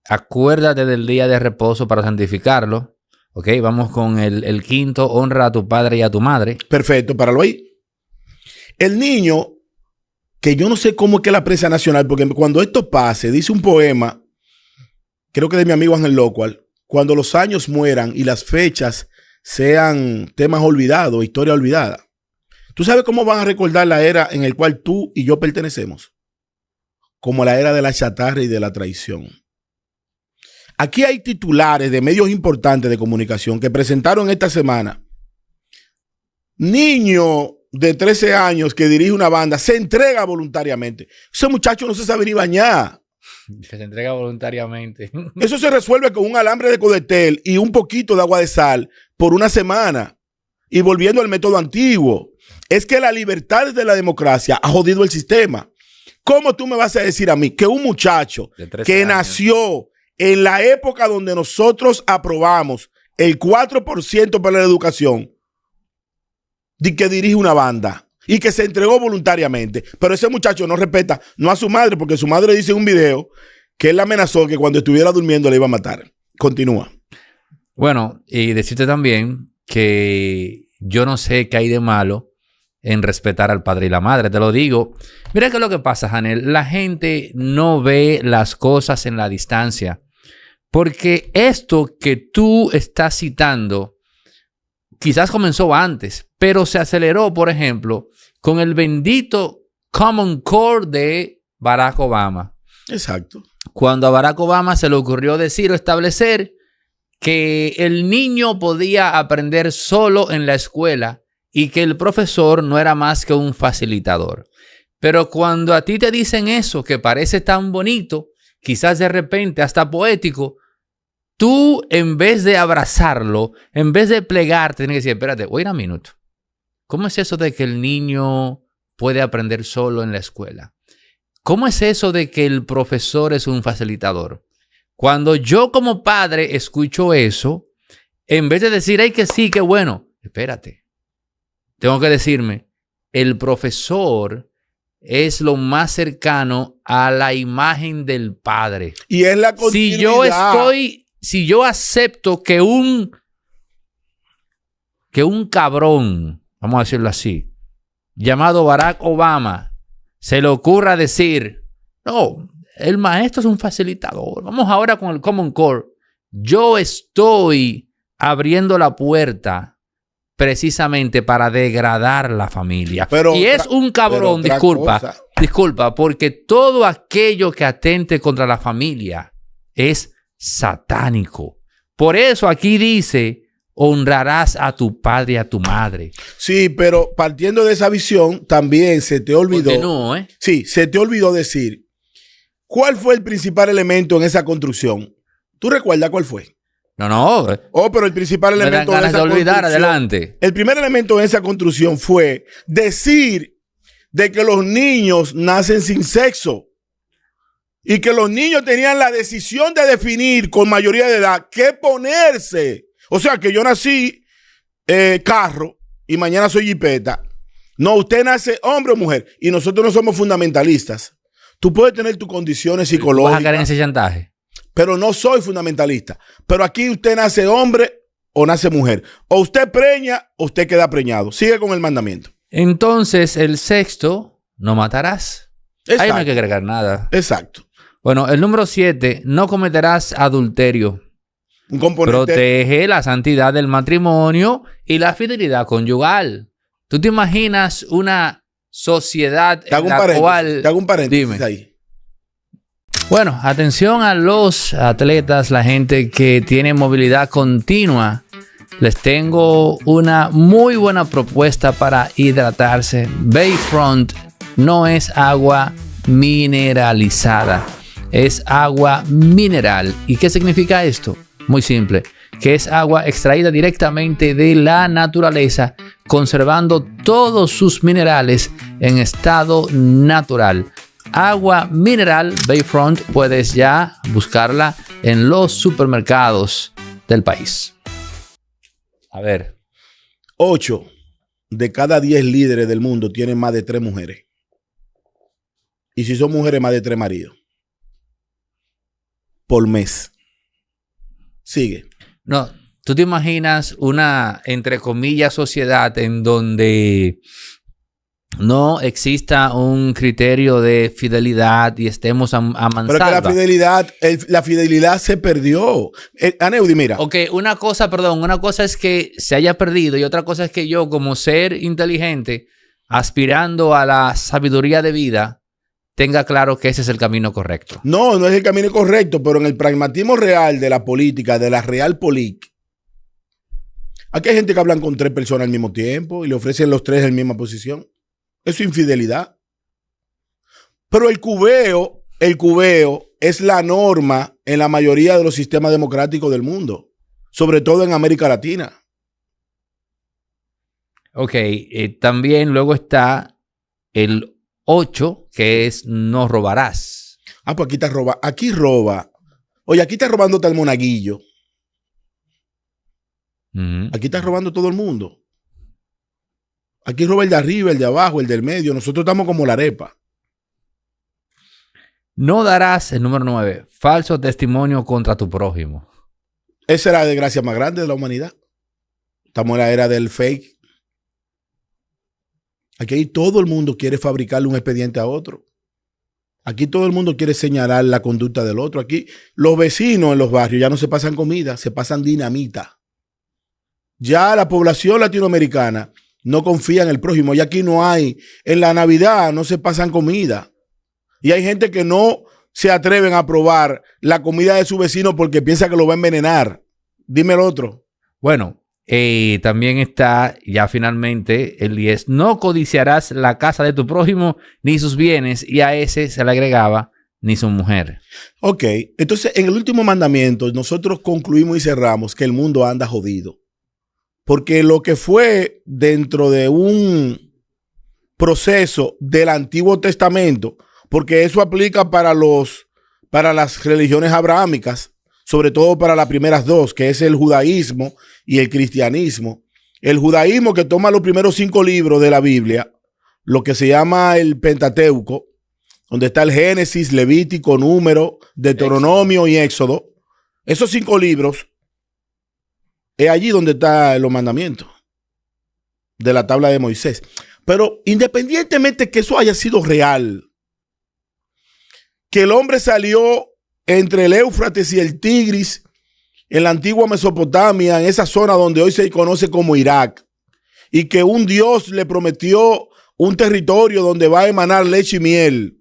acuérdate del día de reposo para santificarlo. Ok, vamos con el quinto: honra a tu padre y a tu madre. Perfecto, páralo ahí. El niño, que yo no sé cómo es que la prensa nacional, porque cuando esto pase, dice un poema, creo que de mi amigo Ángel Locual: cuando los años mueran y las fechas sean temas olvidados, historia olvidada. ¿Tú sabes cómo van a recordar la era en la cual tú y yo pertenecemos? Como la era de la chatarra y de la traición. Aquí hay titulares de medios importantes de comunicación que presentaron esta semana. Niño de 13 años que dirige una banda se entrega voluntariamente. Ese muchacho no se sabe ni bañar. Que se entrega voluntariamente. Eso se resuelve con un alambre de codetel y un poquito de agua de sal por una semana. Y volviendo al método antiguo. Es que la libertad de la democracia ha jodido el sistema. ¿Cómo tú me vas a decir a mí que un muchacho que nació en la época donde nosotros aprobamos el 4% para la educación, de que dirige una banda y que se entregó voluntariamente, pero ese muchacho no respeta, no a su madre, porque su madre dice en un video que él la amenazó que cuando estuviera durmiendo le iba a matar? Continúa. Bueno, y decirte también que yo no sé qué hay de malo en respetar al padre y la madre, te lo digo. Mira qué es lo que pasa, Janel. La gente no ve las cosas en la distancia. Porque esto que tú estás citando quizás comenzó antes, pero se aceleró, por ejemplo, con el bendito Common Core de Barack Obama. Exacto. Cuando a Barack Obama se le ocurrió decir o establecer que el niño podía aprender solo en la escuela y que el profesor no era más que un facilitador. Pero cuando a ti te dicen eso, que parece tan bonito, quizás de repente hasta poético, tú en vez de abrazarlo, en vez de plegarte, tienes que decir: espérate, wait a minute. ¿Cómo es eso de que el niño puede aprender solo en la escuela? ¿Cómo es eso de que el profesor es un facilitador? Cuando yo como padre escucho eso, en vez de decir: ay, que sí, qué bueno, espérate. Tengo que decirme: el profesor es lo más cercano a la imagen del padre. Y es la continuidad. Si yo acepto que un cabrón, vamos a decirlo así, llamado Barack Obama, se le ocurra decir: no, el maestro es un facilitador, vamos ahora con el Common Core. yo estoy abriendo la puerta precisamente para degradar la familia. Pero y es un cabrón, disculpa, porque todo aquello que atente contra la familia es satánico. Por eso aquí dice, honrarás a tu padre y a tu madre. Sí, pero partiendo de esa visión, también se te olvidó. Continúo, ¿eh? Sí, se te olvidó decir, ¿cuál fue el principal elemento en esa construcción? ¿Tú recuerdas cuál fue? No. Oh, pero el principal Me dan elemento de ganas esa de olvidar, construcción, adelante. el primer elemento de esa construcción fue decir de que los niños nacen sin sexo y que los niños tenían la decisión de definir con mayoría de edad qué ponerse. O sea, que yo nací carro y mañana soy jipeta. No, usted nace hombre o mujer y nosotros no somos fundamentalistas. Tú puedes tener tus condiciones psicológicas. ¿Vas a caer en ese chantaje? Pero no soy fundamentalista. Pero aquí usted nace hombre o nace mujer. O usted preña o usted queda preñado. Sigue con el mandamiento. Entonces, el sexto, no matarás. Exacto. Ahí no hay que agregar nada. Exacto. Bueno, el número 7, no cometerás adulterio. Un componente. Protege la santidad del matrimonio y la fidelidad conyugal. ¿Tú te imaginas una sociedad Te hago en un la paréntesis. cual... Te hago un paréntesis Dime. ahí. Bueno, atención a los atletas, la gente que tiene movilidad continua. Les tengo una muy buena propuesta para hidratarse. Bayfront no es agua mineralizada, es agua mineral. ¿Y qué significa esto? Muy simple, que es agua extraída directamente de la naturaleza, conservando todos sus minerales en estado natural. Agua mineral Bayfront, puedes ya buscarla en los supermercados del país. A ver. 8 de cada 10 líderes del mundo tienen más de 3 mujeres. Y si son mujeres, más de 3 maridos. Por mes. Sigue. No, ¿tú te imaginas una, entre comillas, sociedad en donde no exista un criterio de fidelidad y estemos a mansalva? Pero que la fidelidad se perdió. Aneudi, mira. Ok, una cosa es que se haya perdido y otra cosa es que yo, como ser inteligente, aspirando a la sabiduría de vida, tenga claro que ese es el camino correcto. No, no es el camino correcto, pero en el pragmatismo real de la política, de la realpolitik, aquí hay gente que hablan con 3 personas al mismo tiempo y le ofrecen los 3 en la misma posición. Eso es infidelidad. Pero el cubeo es la norma en la mayoría de los sistemas democráticos del mundo, sobre todo en América Latina. Ok, también luego está el 8, que es no robarás. Ah, pues aquí está roba. Aquí roba. Oye, aquí está robando tal monaguillo. Aquí está robando todo el mundo. Aquí roba el de arriba, el de abajo, el del medio. Nosotros estamos como la arepa. No darás, el número 9, falso testimonio contra tu prójimo. Esa era la desgracia más grande de la humanidad. Estamos en la era del fake. Aquí todo el mundo quiere fabricarle un expediente a otro. Aquí todo el mundo quiere señalar la conducta del otro. Aquí los vecinos en los barrios ya no se pasan comida, se pasan dinamita. Ya la población latinoamericana no confía en el prójimo. Y aquí no hay, en la Navidad no se pasan comida. Y hay gente que no se atreven a probar la comida de su vecino porque piensa que lo va a envenenar. Dime el otro. Bueno, también está ya finalmente el 10. No codiciarás la casa de tu prójimo ni sus bienes. Y a ese se le agregaba ni su mujer. Ok, entonces en el último mandamiento nosotros concluimos y cerramos que el mundo anda jodido. Porque lo que fue dentro de un proceso del Antiguo Testamento, porque eso aplica para las religiones abrahámicas, sobre todo para las primeras 2, que es el judaísmo y el cristianismo. El judaísmo, que toma los primeros 5 libros de la Biblia, lo que se llama el Pentateuco, donde está el Génesis, Levítico, Número, Deuteronomio y Éxodo. Esos 5 libros es allí donde están los mandamientos de la tabla de Moisés. Pero independientemente que eso haya sido real, que el hombre salió entre el Éufrates y el Tigris en la antigua Mesopotamia, en esa zona donde hoy se conoce como Irak, y que un Dios le prometió un territorio donde va a emanar leche y miel,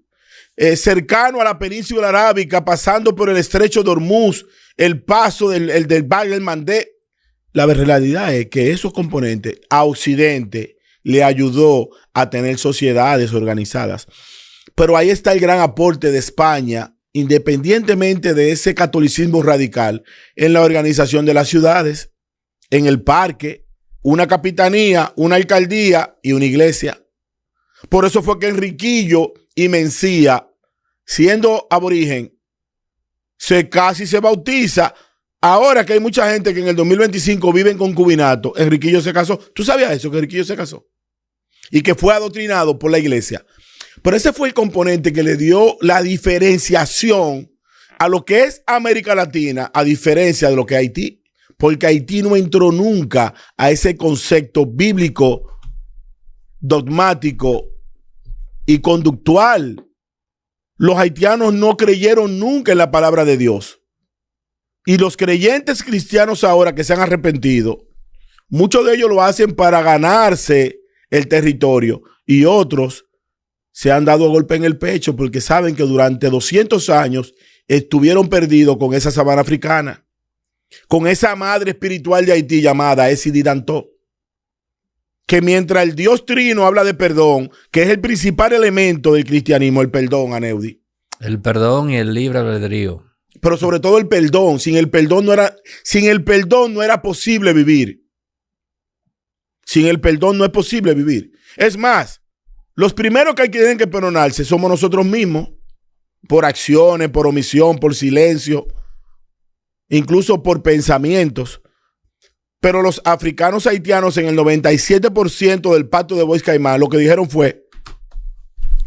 cercano a la península arábica, pasando por el estrecho de Hormuz, el paso del Bab el Mandeb. La realidad es que esos componentes a Occidente le ayudó a tener sociedades organizadas. Pero ahí está el gran aporte de España, independientemente de ese catolicismo radical, en la organización de las ciudades, en el parque, una capitanía, una alcaldía y una iglesia. Por eso fue que Enriquillo y Mencía, siendo aborigen, casi se bautiza. Ahora que hay mucha gente que en el 2025 vive en concubinato, Enriquillo se casó. ¿Tú sabías eso, que Enriquillo se casó? Y que fue adoctrinado por la iglesia. Pero ese fue el componente que le dio la diferenciación a lo que es América Latina, a diferencia de lo que es Haití. Porque Haití no entró nunca a ese concepto bíblico, dogmático y conductual. Los haitianos no creyeron nunca en la palabra de Dios. Y los creyentes cristianos ahora que se han arrepentido, muchos de ellos lo hacen para ganarse el territorio y otros se han dado golpe en el pecho porque saben que durante 200 años estuvieron perdidos con esa sabana africana, con esa madre espiritual de Haití llamada Esidi Dantó, que mientras el Dios Trino habla de perdón, que es el principal elemento del cristianismo, el perdón, Aneudi. El perdón y el libre albedrío. Pero sobre todo el perdón. Sin el perdón no era posible vivir. Sin el perdón no es posible vivir. Es más, los primeros que tienen que perdonarse somos nosotros mismos, por acciones, por omisión, por silencio, incluso por pensamientos. Pero los africanos haitianos en el 97% del pacto de Bois Caimán lo que dijeron fue: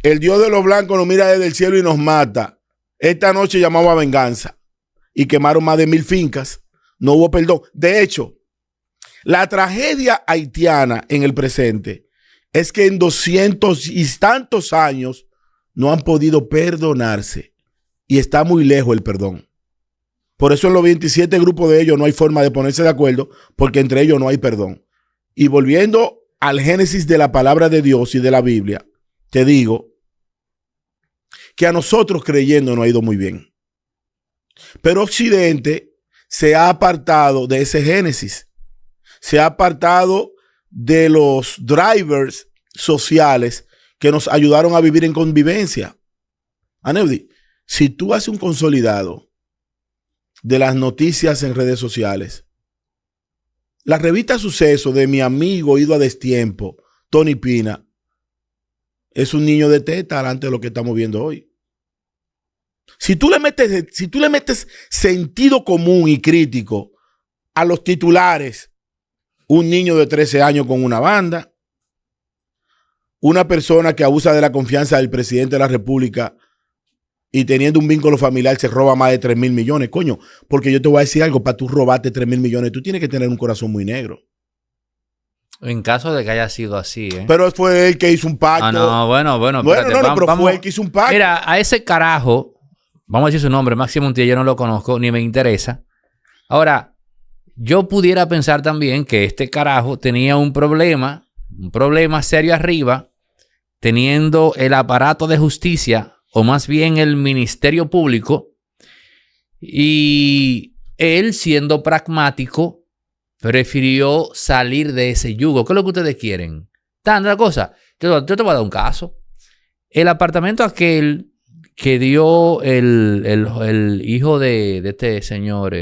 el Dios de los blancos nos mira desde el cielo y nos mata. Esta noche llamamos a venganza. Y quemaron más de 1000 fincas. No hubo perdón. De hecho, la tragedia haitiana en el presente es que en 200 y tantos años no han podido perdonarse. Y está muy lejos el perdón. Por eso en los 27 grupos de ellos no hay forma de ponerse de acuerdo, porque entre ellos no hay perdón. Y volviendo al génesis de la palabra de Dios y de la Biblia, te digo que a nosotros creyendo no ha ido muy bien. Pero Occidente se ha apartado de ese génesis. Se ha apartado de los drivers sociales que nos ayudaron a vivir en convivencia. Aneudi, si tú haces un consolidado de las noticias en redes sociales, la revista Suceso de mi amigo ido a destiempo, Tony Pina, es un niño de teta delante de lo que estamos viendo hoy. Si tú le metes sentido común y crítico a los titulares, un niño de 13 años con una banda, una persona que abusa de la confianza del presidente de la República y teniendo un vínculo familiar se roba más de 3.000 millones, coño, porque yo te voy a decir algo, para tú robarte 3.000 millones, tú tienes que tener un corazón muy negro. En caso de que haya sido así, ¿eh? Pero fue él que hizo un pacto. Ah, no, bueno, espérate, pero fue él que hizo un pacto. Mira, a ese carajo, vamos a decir su nombre, Máximo Montilla, yo no lo conozco, ni me interesa. Ahora, yo pudiera pensar también que este carajo tenía un problema serio arriba, teniendo el aparato de justicia, o más bien el Ministerio Público, y él, siendo pragmático, prefirió salir de ese yugo. ¿Qué es lo que ustedes quieren? Tanta cosa. Yo te voy a dar un caso. El apartamento aquel que dio el hijo de este señor,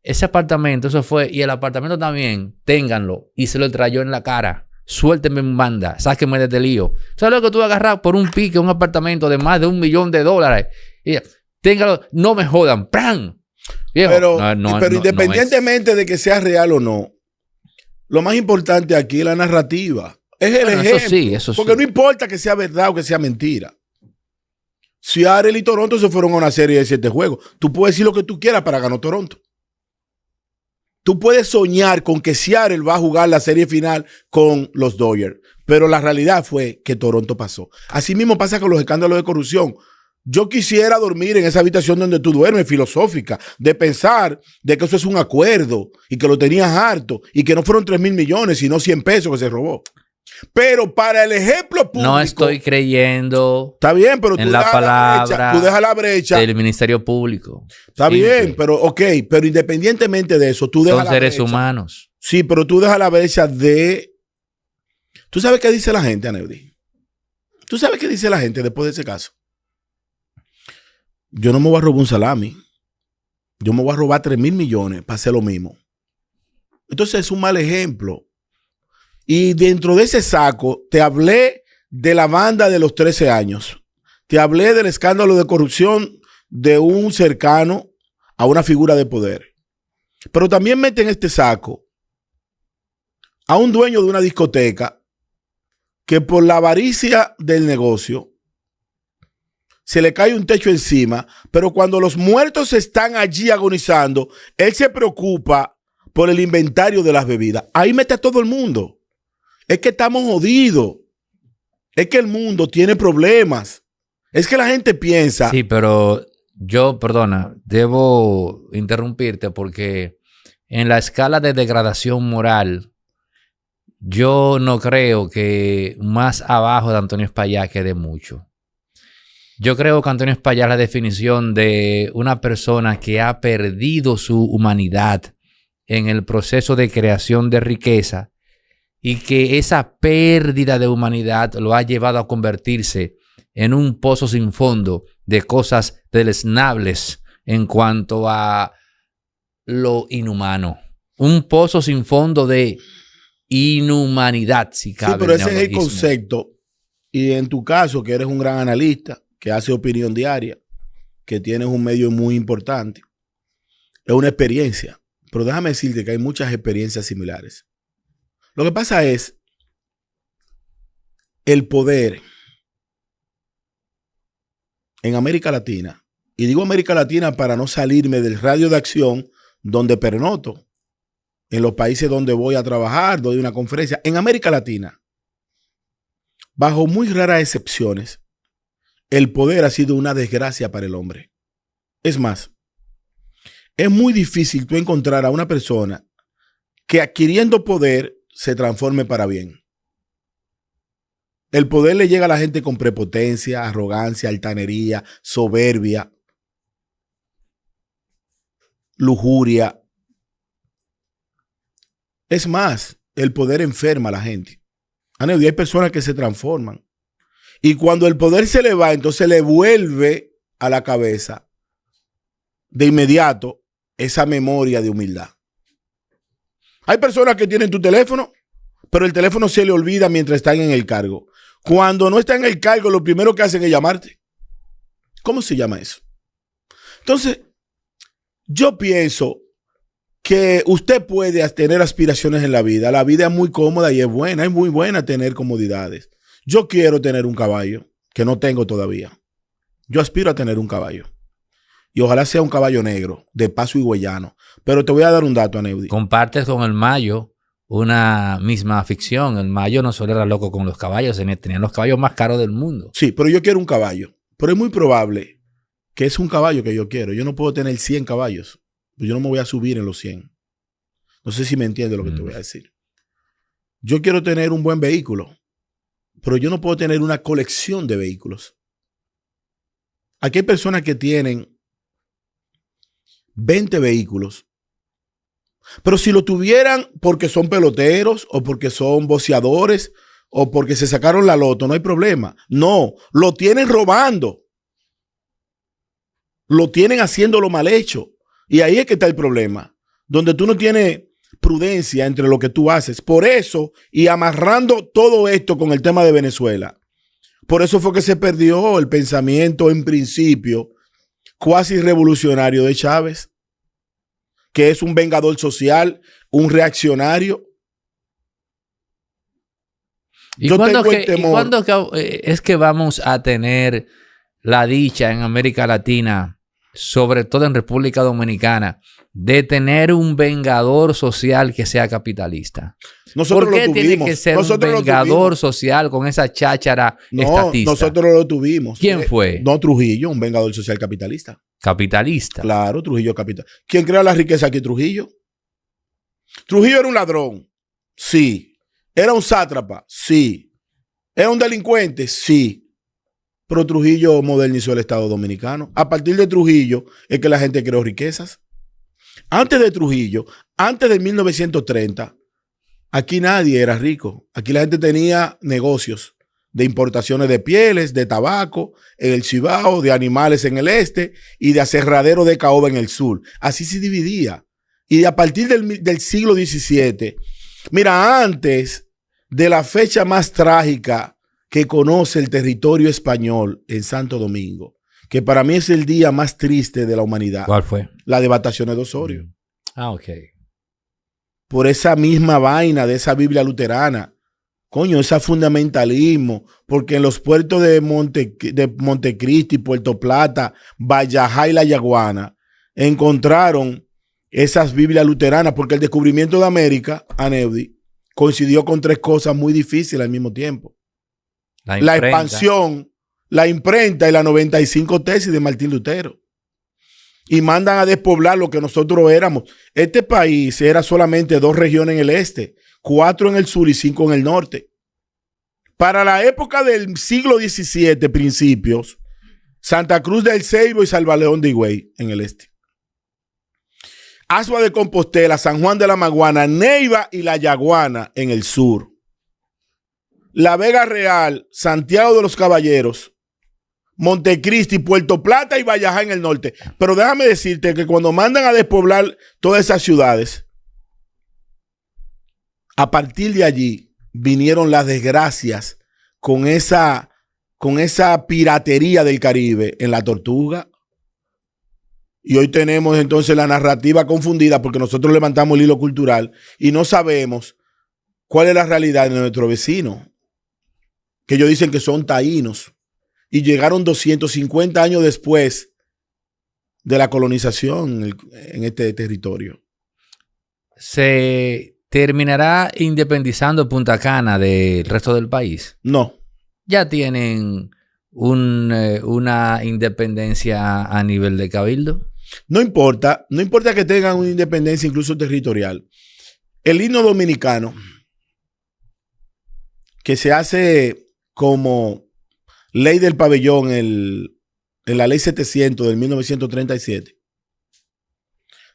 ese apartamento, eso fue, y el apartamento también, ténganlo, y se lo trayó en la cara. Suéltenme en banda, sáquenme de este lío. ¿Sabes lo que tú vas a agarrar por un pique, un apartamento de más de $1 millón? Y téngalo, no me jodan, ¡pran! Viejo, pero independientemente de que sea real o no, lo más importante aquí es la narrativa. Es el ejemplo. Eso sí. Porque no importa que sea verdad o que sea mentira. Seattle y Toronto se fueron a una serie de 7 juegos. Tú puedes decir lo que tú quieras para ganar Toronto. Tú puedes soñar con que Seattle va a jugar la serie final con los Dodgers, pero la realidad fue que Toronto pasó. Así mismo pasa con los escándalos de corrupción. Yo quisiera dormir en esa habitación donde tú duermes, filosófica, de pensar de que eso es un acuerdo y que lo tenías harto y que no fueron 3,000 millones, sino 100 pesos que se robó. Pero para el ejemplo público... No estoy creyendo está bien, pero en la palabra tú dejas la brecha del Ministerio Público. Está Simple. bien, pero ok, pero independientemente de eso, tú dejas Son la seres brecha. humanos. Sí, pero tú dejas la brecha de... ¿Tú sabes qué dice la gente, Aneudi? ¿Tú sabes qué dice la gente después de ese caso? Yo no me voy a robar un salami. Yo me voy a robar 3,000 millones para hacer lo mismo. Entonces es un mal ejemplo. Y dentro de ese saco te hablé de la banda de los 13 años. Te hablé del escándalo de corrupción de un cercano a una figura de poder. Pero también mete en este saco a un dueño de una discoteca que por la avaricia del negocio se le cae un techo encima, pero cuando los muertos están allí agonizando, él se preocupa por el inventario de las bebidas. Ahí mete a todo el mundo. Es que estamos jodidos. Es que el mundo tiene problemas. Es que la gente piensa... Sí, pero yo, perdona, debo interrumpirte porque en la escala de degradación moral, yo no creo que más abajo de Antonio Espaillat quede mucho. Yo creo que Antonio Espaillat es la definición de una persona que ha perdido su humanidad en el proceso de creación de riqueza y que esa pérdida de humanidad lo ha llevado a convertirse en un pozo sin fondo de cosas deleznables en cuanto a lo inhumano. Un pozo sin fondo de inhumanidad, si cabe. Sí, pero ese es el neologismo. concepto. Y en tu caso, que eres un gran analista, que hace opinión diaria, que tienes un medio muy importante, es una experiencia. Pero déjame decirte que hay muchas experiencias similares. Lo que pasa es el poder en América Latina, y digo América Latina para no salirme del radio de acción donde pernoto, en los países donde voy a trabajar, doy una conferencia, en América Latina, bajo muy raras excepciones, el poder ha sido una desgracia para el hombre. Es más, es muy difícil tú encontrar a una persona que adquiriendo poder se transforme para bien. El poder le llega a la gente con prepotencia, arrogancia, altanería, soberbia, lujuria. Es más, el poder enferma a la gente. Aneudi, hay personas que se transforman. Y cuando el poder se le va, entonces le vuelve a la cabeza de inmediato esa memoria de humildad. Hay personas que tienen tu teléfono, pero el teléfono se le olvida mientras están en el cargo. Cuando no está en el cargo, lo primero que hacen es llamarte. ¿Cómo se llama eso? Entonces, yo pienso que usted puede tener aspiraciones en la vida. La vida es muy cómoda y es buena. Es muy buena tener comodidades. Yo quiero tener un caballo, que no tengo todavía. Yo aspiro a tener un caballo. Y ojalá sea un caballo negro, de paso higüeyano. Pero te voy a dar un dato, Aneudi. Compartes con el Mayo una misma afición. El Mayo no solo era loco con los caballos, tenían los caballos más caros del mundo. Sí, pero yo quiero un caballo. Pero es muy probable que es un caballo que yo quiero. Yo no puedo tener 100 caballos. Yo no me voy a subir en los 100. No sé si me entiendes lo que te voy a decir. Yo quiero tener un buen vehículo, pero yo no puedo tener una colección de vehículos. Aquí hay personas que tienen 20 vehículos, pero si lo tuvieran porque son peloteros o porque son boxeadores o porque se sacaron la loto, no hay problema. No, lo tienen robando. Lo tienen haciéndolo mal hecho. Y ahí es que está el problema, donde tú no tienes prudencia entre lo que tú haces. Por eso, y amarrando todo esto con el tema de Venezuela, por eso fue que se perdió el pensamiento en principio cuasi revolucionario de Chávez, que es un vengador social, un reaccionario. ¿Y cuándo es que vamos a tener la dicha en América Latina sobre todo en República Dominicana, de tener un vengador social que sea capitalista? Nosotros ¿Por qué lo tiene tuvimos. que ser Nosotros un lo vengador tuvimos. social con esa cháchara No, estatista? nosotros lo tuvimos. ¿Quién fue? No, Trujillo, un vengador social capitalista. Capitalista. Claro, Trujillo capital. ¿Quién crea la riqueza aquí? Trujillo. Trujillo era un ladrón. Sí. Era un sátrapa. Sí. Era un delincuente. Sí. Pero Trujillo modernizó el Estado Dominicano. A partir de Trujillo es que la gente creó riquezas. Antes de Trujillo, antes de 1930, aquí nadie era rico. Aquí la gente tenía negocios de importaciones de pieles, de tabaco en el Cibao, de animales en el este y de aserradero de caoba en el sur. Así se dividía. Y a partir del siglo XVII, mira, antes de la fecha más trágica que conoce el territorio español en Santo Domingo, que para mí es el día más triste de la humanidad. ¿Cuál fue? La devastación de Osorio. Ah, ok. Por esa misma vaina de esa Biblia luterana. Coño, ese fundamentalismo. Porque en los puertos de Montecristi, Puerto Plata, Vallajá y La Yaguana, encontraron esas Biblias luteranas. Porque el descubrimiento de América, Aneudi, coincidió con tres cosas muy difíciles al mismo tiempo. La expansión, la imprenta y las 95 tesis de Martín Lutero. Y mandan a despoblar lo que nosotros éramos. Este país era solamente 2 regiones en el este, 4 en el sur y 5 en el norte. Para la época del siglo XVII, principios, Santa Cruz del Ceibo y Salvaleón de Higüey en el este. Asua de Compostela, San Juan de la Maguana, Neiva y La Yaguana en el sur. La Vega Real, Santiago de los Caballeros, Montecristi, Puerto Plata y Vallajá en el norte. Pero déjame decirte que cuando mandan a despoblar todas esas ciudades, a partir de allí vinieron las desgracias con esa piratería del Caribe en la Tortuga. Y hoy tenemos entonces la narrativa confundida porque nosotros levantamos el hilo cultural y no sabemos cuál es la realidad de nuestro vecino, que ellos dicen que son taínos y llegaron 250 años después de la colonización en este territorio. ¿Se terminará independizando Punta Cana del resto del país? No. ¿Ya tienen una independencia a nivel de cabildo? No importa que tengan una independencia incluso territorial. El himno dominicano, que se hace como ley del pabellón en la ley 700 del 1937,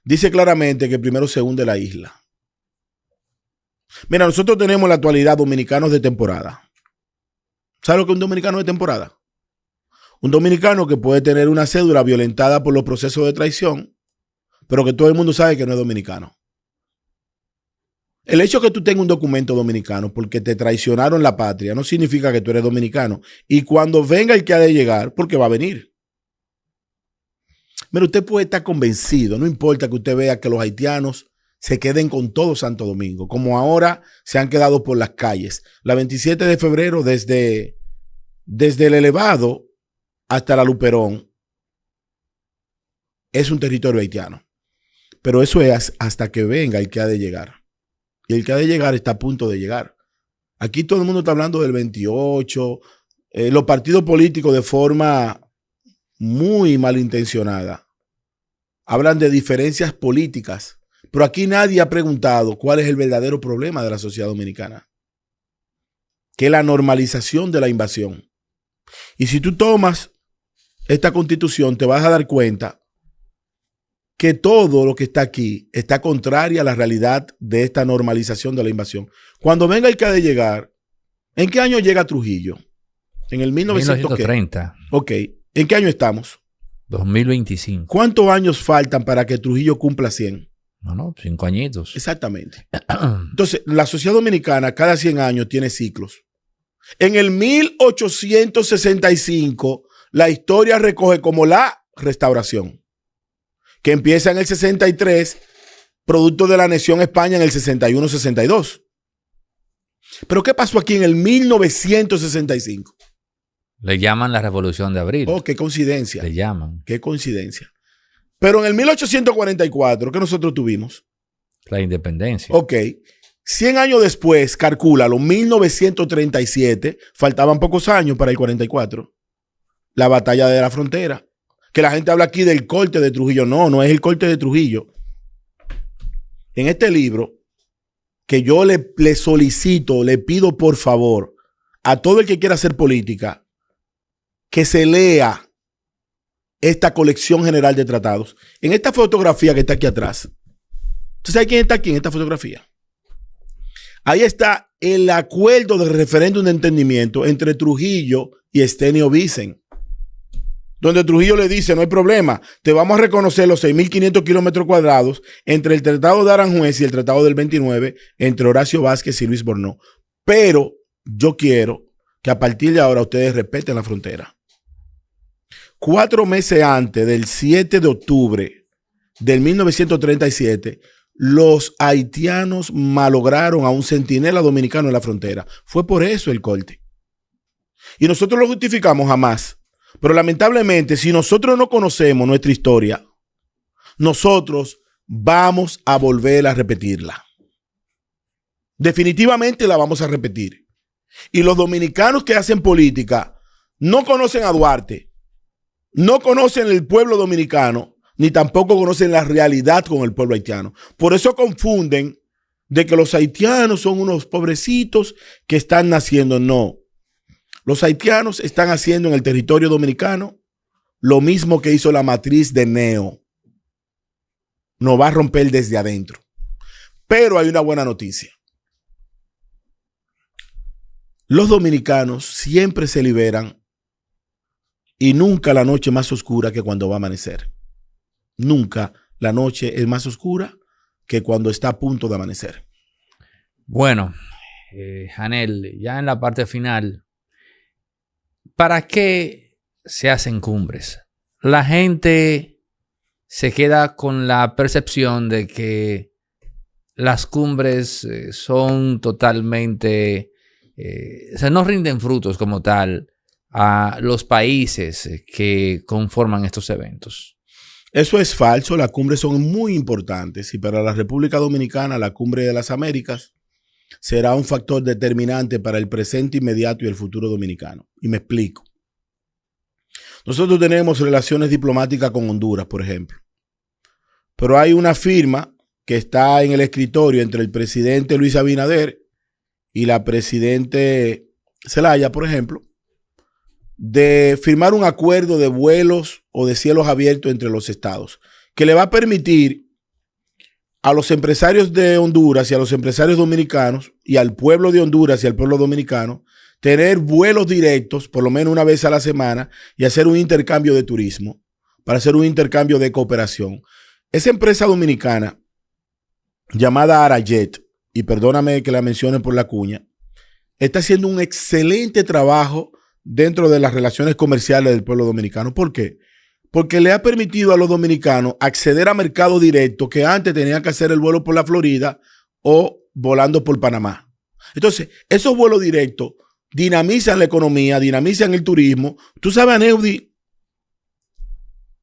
dice claramente que primero se hunde la isla. Mira, nosotros tenemos en la actualidad dominicanos de temporada. ¿Sabes lo que es un dominicano de temporada? Un dominicano que puede tener una cédula violentada por los procesos de traición, pero que todo el mundo sabe que no es dominicano. El hecho de que tú tengas un documento dominicano porque te traicionaron la patria no significa que tú eres dominicano. Y cuando venga el que ha de llegar, porque va a venir. Pero usted puede estar convencido, no importa que usted vea que los haitianos se queden con todo Santo Domingo, como ahora se han quedado por las calles. La 27 de febrero, desde el Elevado hasta la Luperón, es un territorio haitiano. Pero eso es hasta que venga el que ha de llegar. Y el que ha de llegar está a punto de llegar. Aquí todo el mundo está hablando del 28. Los partidos políticos de forma muy malintencionada hablan de diferencias políticas. Pero aquí nadie ha preguntado cuál es el verdadero problema de la sociedad dominicana. Que es la normalización de la invasión. Y si tú tomas esta constitución, te vas a dar cuenta que todo lo que está aquí está contraria a la realidad de esta normalización de la invasión. Cuando venga el que ha de llegar, ¿en qué año llega Trujillo? En el 1930. Ok. ¿En qué año estamos? 2025. ¿Cuántos años faltan para que Trujillo cumpla 100? No, 5 añitos. Exactamente. Entonces, la sociedad dominicana cada 100 años tiene ciclos. En el 1865, la historia recoge como la restauración, que empieza en el 63, producto de la anexión a España en el 61-62. Pero ¿qué pasó aquí en el 1965? Le llaman la Revolución de Abril. Oh, qué coincidencia. Le llaman. Qué coincidencia. Pero en el 1844, ¿qué nosotros tuvimos? La independencia. Ok. 100 años después, calcúlalo, 1937, faltaban pocos años para el 44. La batalla de la frontera. Que la gente habla aquí del corte de Trujillo. No, no es el corte de Trujillo. En este libro, que yo le solicito, le pido por favor a todo el que quiera hacer política, que se lea esta colección general de tratados. En esta fotografía que está aquí atrás, ¿usted sabe quién está aquí en esta fotografía? Ahí está el acuerdo de referéndum de entendimiento entre Trujillo y Estenio Vicen, donde Trujillo le dice, no hay problema, te vamos a reconocer los 6.500 kilómetros cuadrados entre el Tratado de Aranjuez y el Tratado del 29, entre Horacio Vázquez y Luis Bornó. Pero yo quiero que a partir de ahora ustedes respeten la frontera. 4 meses antes del 7 de octubre del 1937, los haitianos malograron a un centinela dominicano en la frontera. Fue por eso el corte. Y nosotros lo justificamos jamás. Pero lamentablemente, si nosotros no conocemos nuestra historia, nosotros vamos a volver a repetirla. Definitivamente la vamos a repetir. Y los dominicanos que hacen política no conocen a Duarte, no conocen el pueblo dominicano, ni tampoco conocen la realidad con el pueblo haitiano. Por eso confunden de que los haitianos son unos pobrecitos que están naciendo. No. Los haitianos están haciendo en el territorio dominicano lo mismo que hizo la matriz de Neo. Nos va a romper desde adentro. Pero hay una buena noticia. Los dominicanos siempre se liberan y nunca la noche más oscura que cuando va a amanecer. Nunca la noche es más oscura que cuando está a punto de amanecer. Bueno, Janel, ya en la parte final, ¿para qué se hacen cumbres? La gente se queda con la percepción de que las cumbres son totalmente, o sea, no rinden frutos como tal a los países que conforman estos eventos. Eso es falso. Las cumbres son muy importantes y para la República Dominicana la Cumbre de las Américas será un factor determinante para el presente inmediato y el futuro dominicano. Y me explico. Nosotros tenemos relaciones diplomáticas con Honduras, por ejemplo. Pero hay una firma que está en el escritorio entre el presidente Luis Abinader y la presidente Zelaya, por ejemplo, de firmar un acuerdo de vuelos o de cielos abiertos entre los estados, que le va a permitir a los empresarios de Honduras y a los empresarios dominicanos y al pueblo de Honduras y al pueblo dominicano tener vuelos directos por lo menos una vez a la semana y hacer un intercambio de turismo, para hacer un intercambio de cooperación. Esa empresa dominicana llamada Arayet, y perdóname que la mencione por la cuña, está haciendo un excelente trabajo dentro de las relaciones comerciales del pueblo dominicano. ¿Por qué? Porque le ha permitido a los dominicanos acceder a mercado directo que antes tenían que hacer el vuelo por la Florida o volando por Panamá. Entonces, esos vuelos directos dinamizan la economía, dinamizan el turismo. Tú sabes, Aneudi,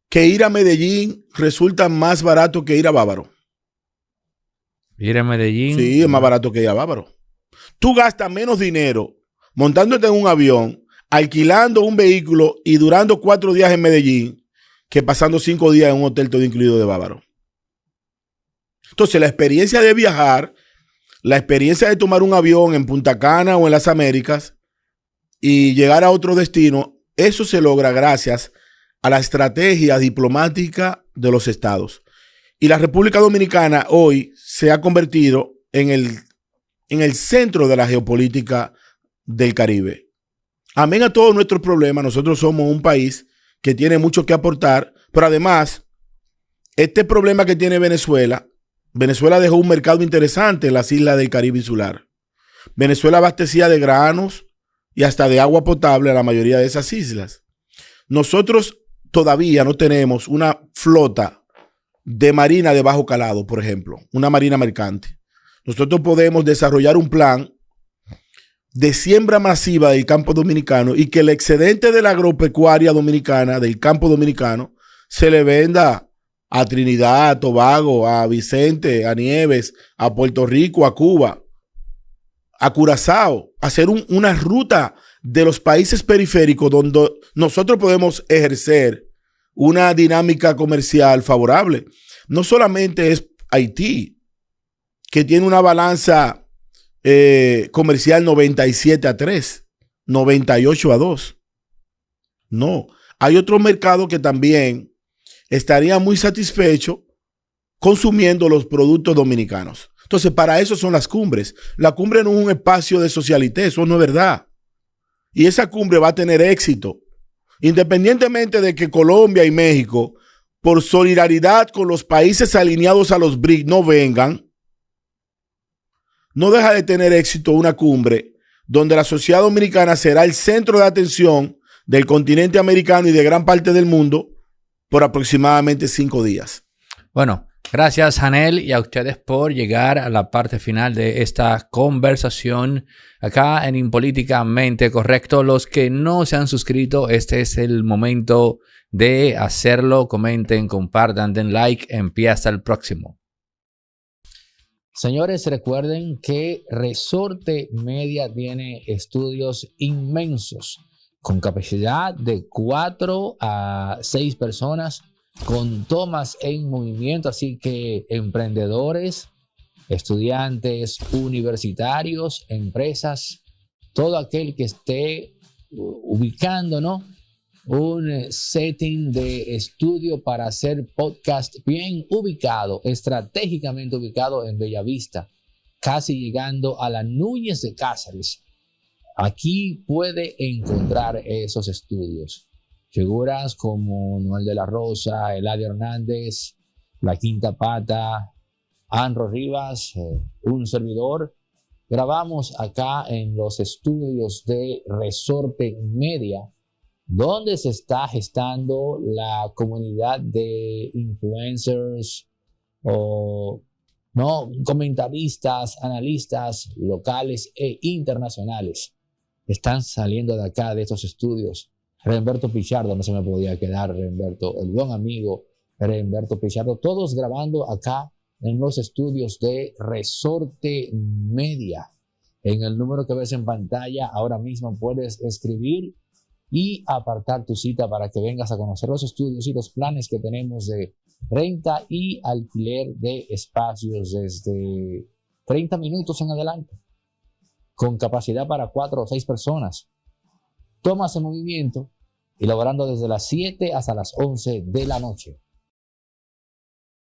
que ir a Medellín resulta más barato que ir a Bávaro. Ir a Medellín. Sí, es más barato que ir a Bávaro. Tú gastas menos dinero montándote en un avión, alquilando un vehículo y durando 4 días en Medellín, que pasando 5 días en un hotel todo incluido de Bávaro. Entonces, la experiencia de viajar, la experiencia de tomar un avión en Punta Cana o en las Américas y llegar a otro destino, eso se logra gracias a la estrategia diplomática de los estados. Y la República Dominicana hoy se ha convertido en el centro de la geopolítica del Caribe. Amén a todos nuestros problemas, nosotros somos un país que tiene mucho que aportar, pero además, este problema que tiene Venezuela dejó un mercado interesante en las islas del Caribe insular. Venezuela abastecía de granos y hasta de agua potable a la mayoría de esas islas. Nosotros todavía no tenemos una flota de marina de bajo calado, por ejemplo, una marina mercante. Nosotros podemos desarrollar un plan de siembra masiva del campo dominicano y que el excedente de la agropecuaria dominicana, del campo dominicano, se le venda a Trinidad, a Tobago, a Vicente, a Nieves, a Puerto Rico, a Cuba, a Curazao, hacer una ruta de los países periféricos donde nosotros podemos ejercer una dinámica comercial favorable. No solamente es Haití, que tiene una balanza comercial 97-3, 98-2. No, hay otro mercado que también estaría muy satisfecho consumiendo los productos dominicanos. Entonces, para eso son las cumbres. La cumbre no es un espacio de socialité, eso no es verdad. Y esa cumbre va a tener éxito, independientemente de que Colombia y México, por solidaridad con los países alineados a los BRICS, no vengan. No deja de tener éxito una cumbre donde la sociedad dominicana será el centro de atención del continente americano y de gran parte del mundo por aproximadamente 5 días. Bueno, gracias, Hanel, y a ustedes por llegar a la parte final de esta conversación acá en Impolíticamente Correcto. Los que no se han suscrito, este es el momento de hacerlo. Comenten, compartan, den like. Empieza el próximo. Señores, recuerden que Resorte Media tiene estudios inmensos con capacidad de 4 a 6 personas, con tomas en movimiento, así que emprendedores, estudiantes universitarios, empresas, todo aquel que esté ubicando, ¿no?, un setting de estudio para hacer podcast bien ubicado, estratégicamente ubicado en Bellavista, casi llegando a la Núñez de Cáceres. Aquí puede encontrar esos estudios. Figuras como Noel de la Rosa, Eladio Hernández, La Quinta Pata, Anro Rivas, un servidor. Grabamos acá en los estudios de Resorte Media, donde se está gestando la comunidad de influencers o no comentaristas, analistas locales e internacionales. Están saliendo de acá, de estos estudios. Remberto Pichardo, no se me podía quedar, Remberto, el buen amigo Remberto Pichardo, todos grabando acá en los estudios de Resorte Media. En el número que ves en pantalla, ahora mismo puedes escribir y apartar tu cita para que vengas a conocer los estudios y los planes que tenemos de renta y alquiler de espacios desde 30 minutos en adelante, con capacidad para 4 o 6 personas. Tomas en movimiento y laborando desde las 7 hasta las 11 de la noche.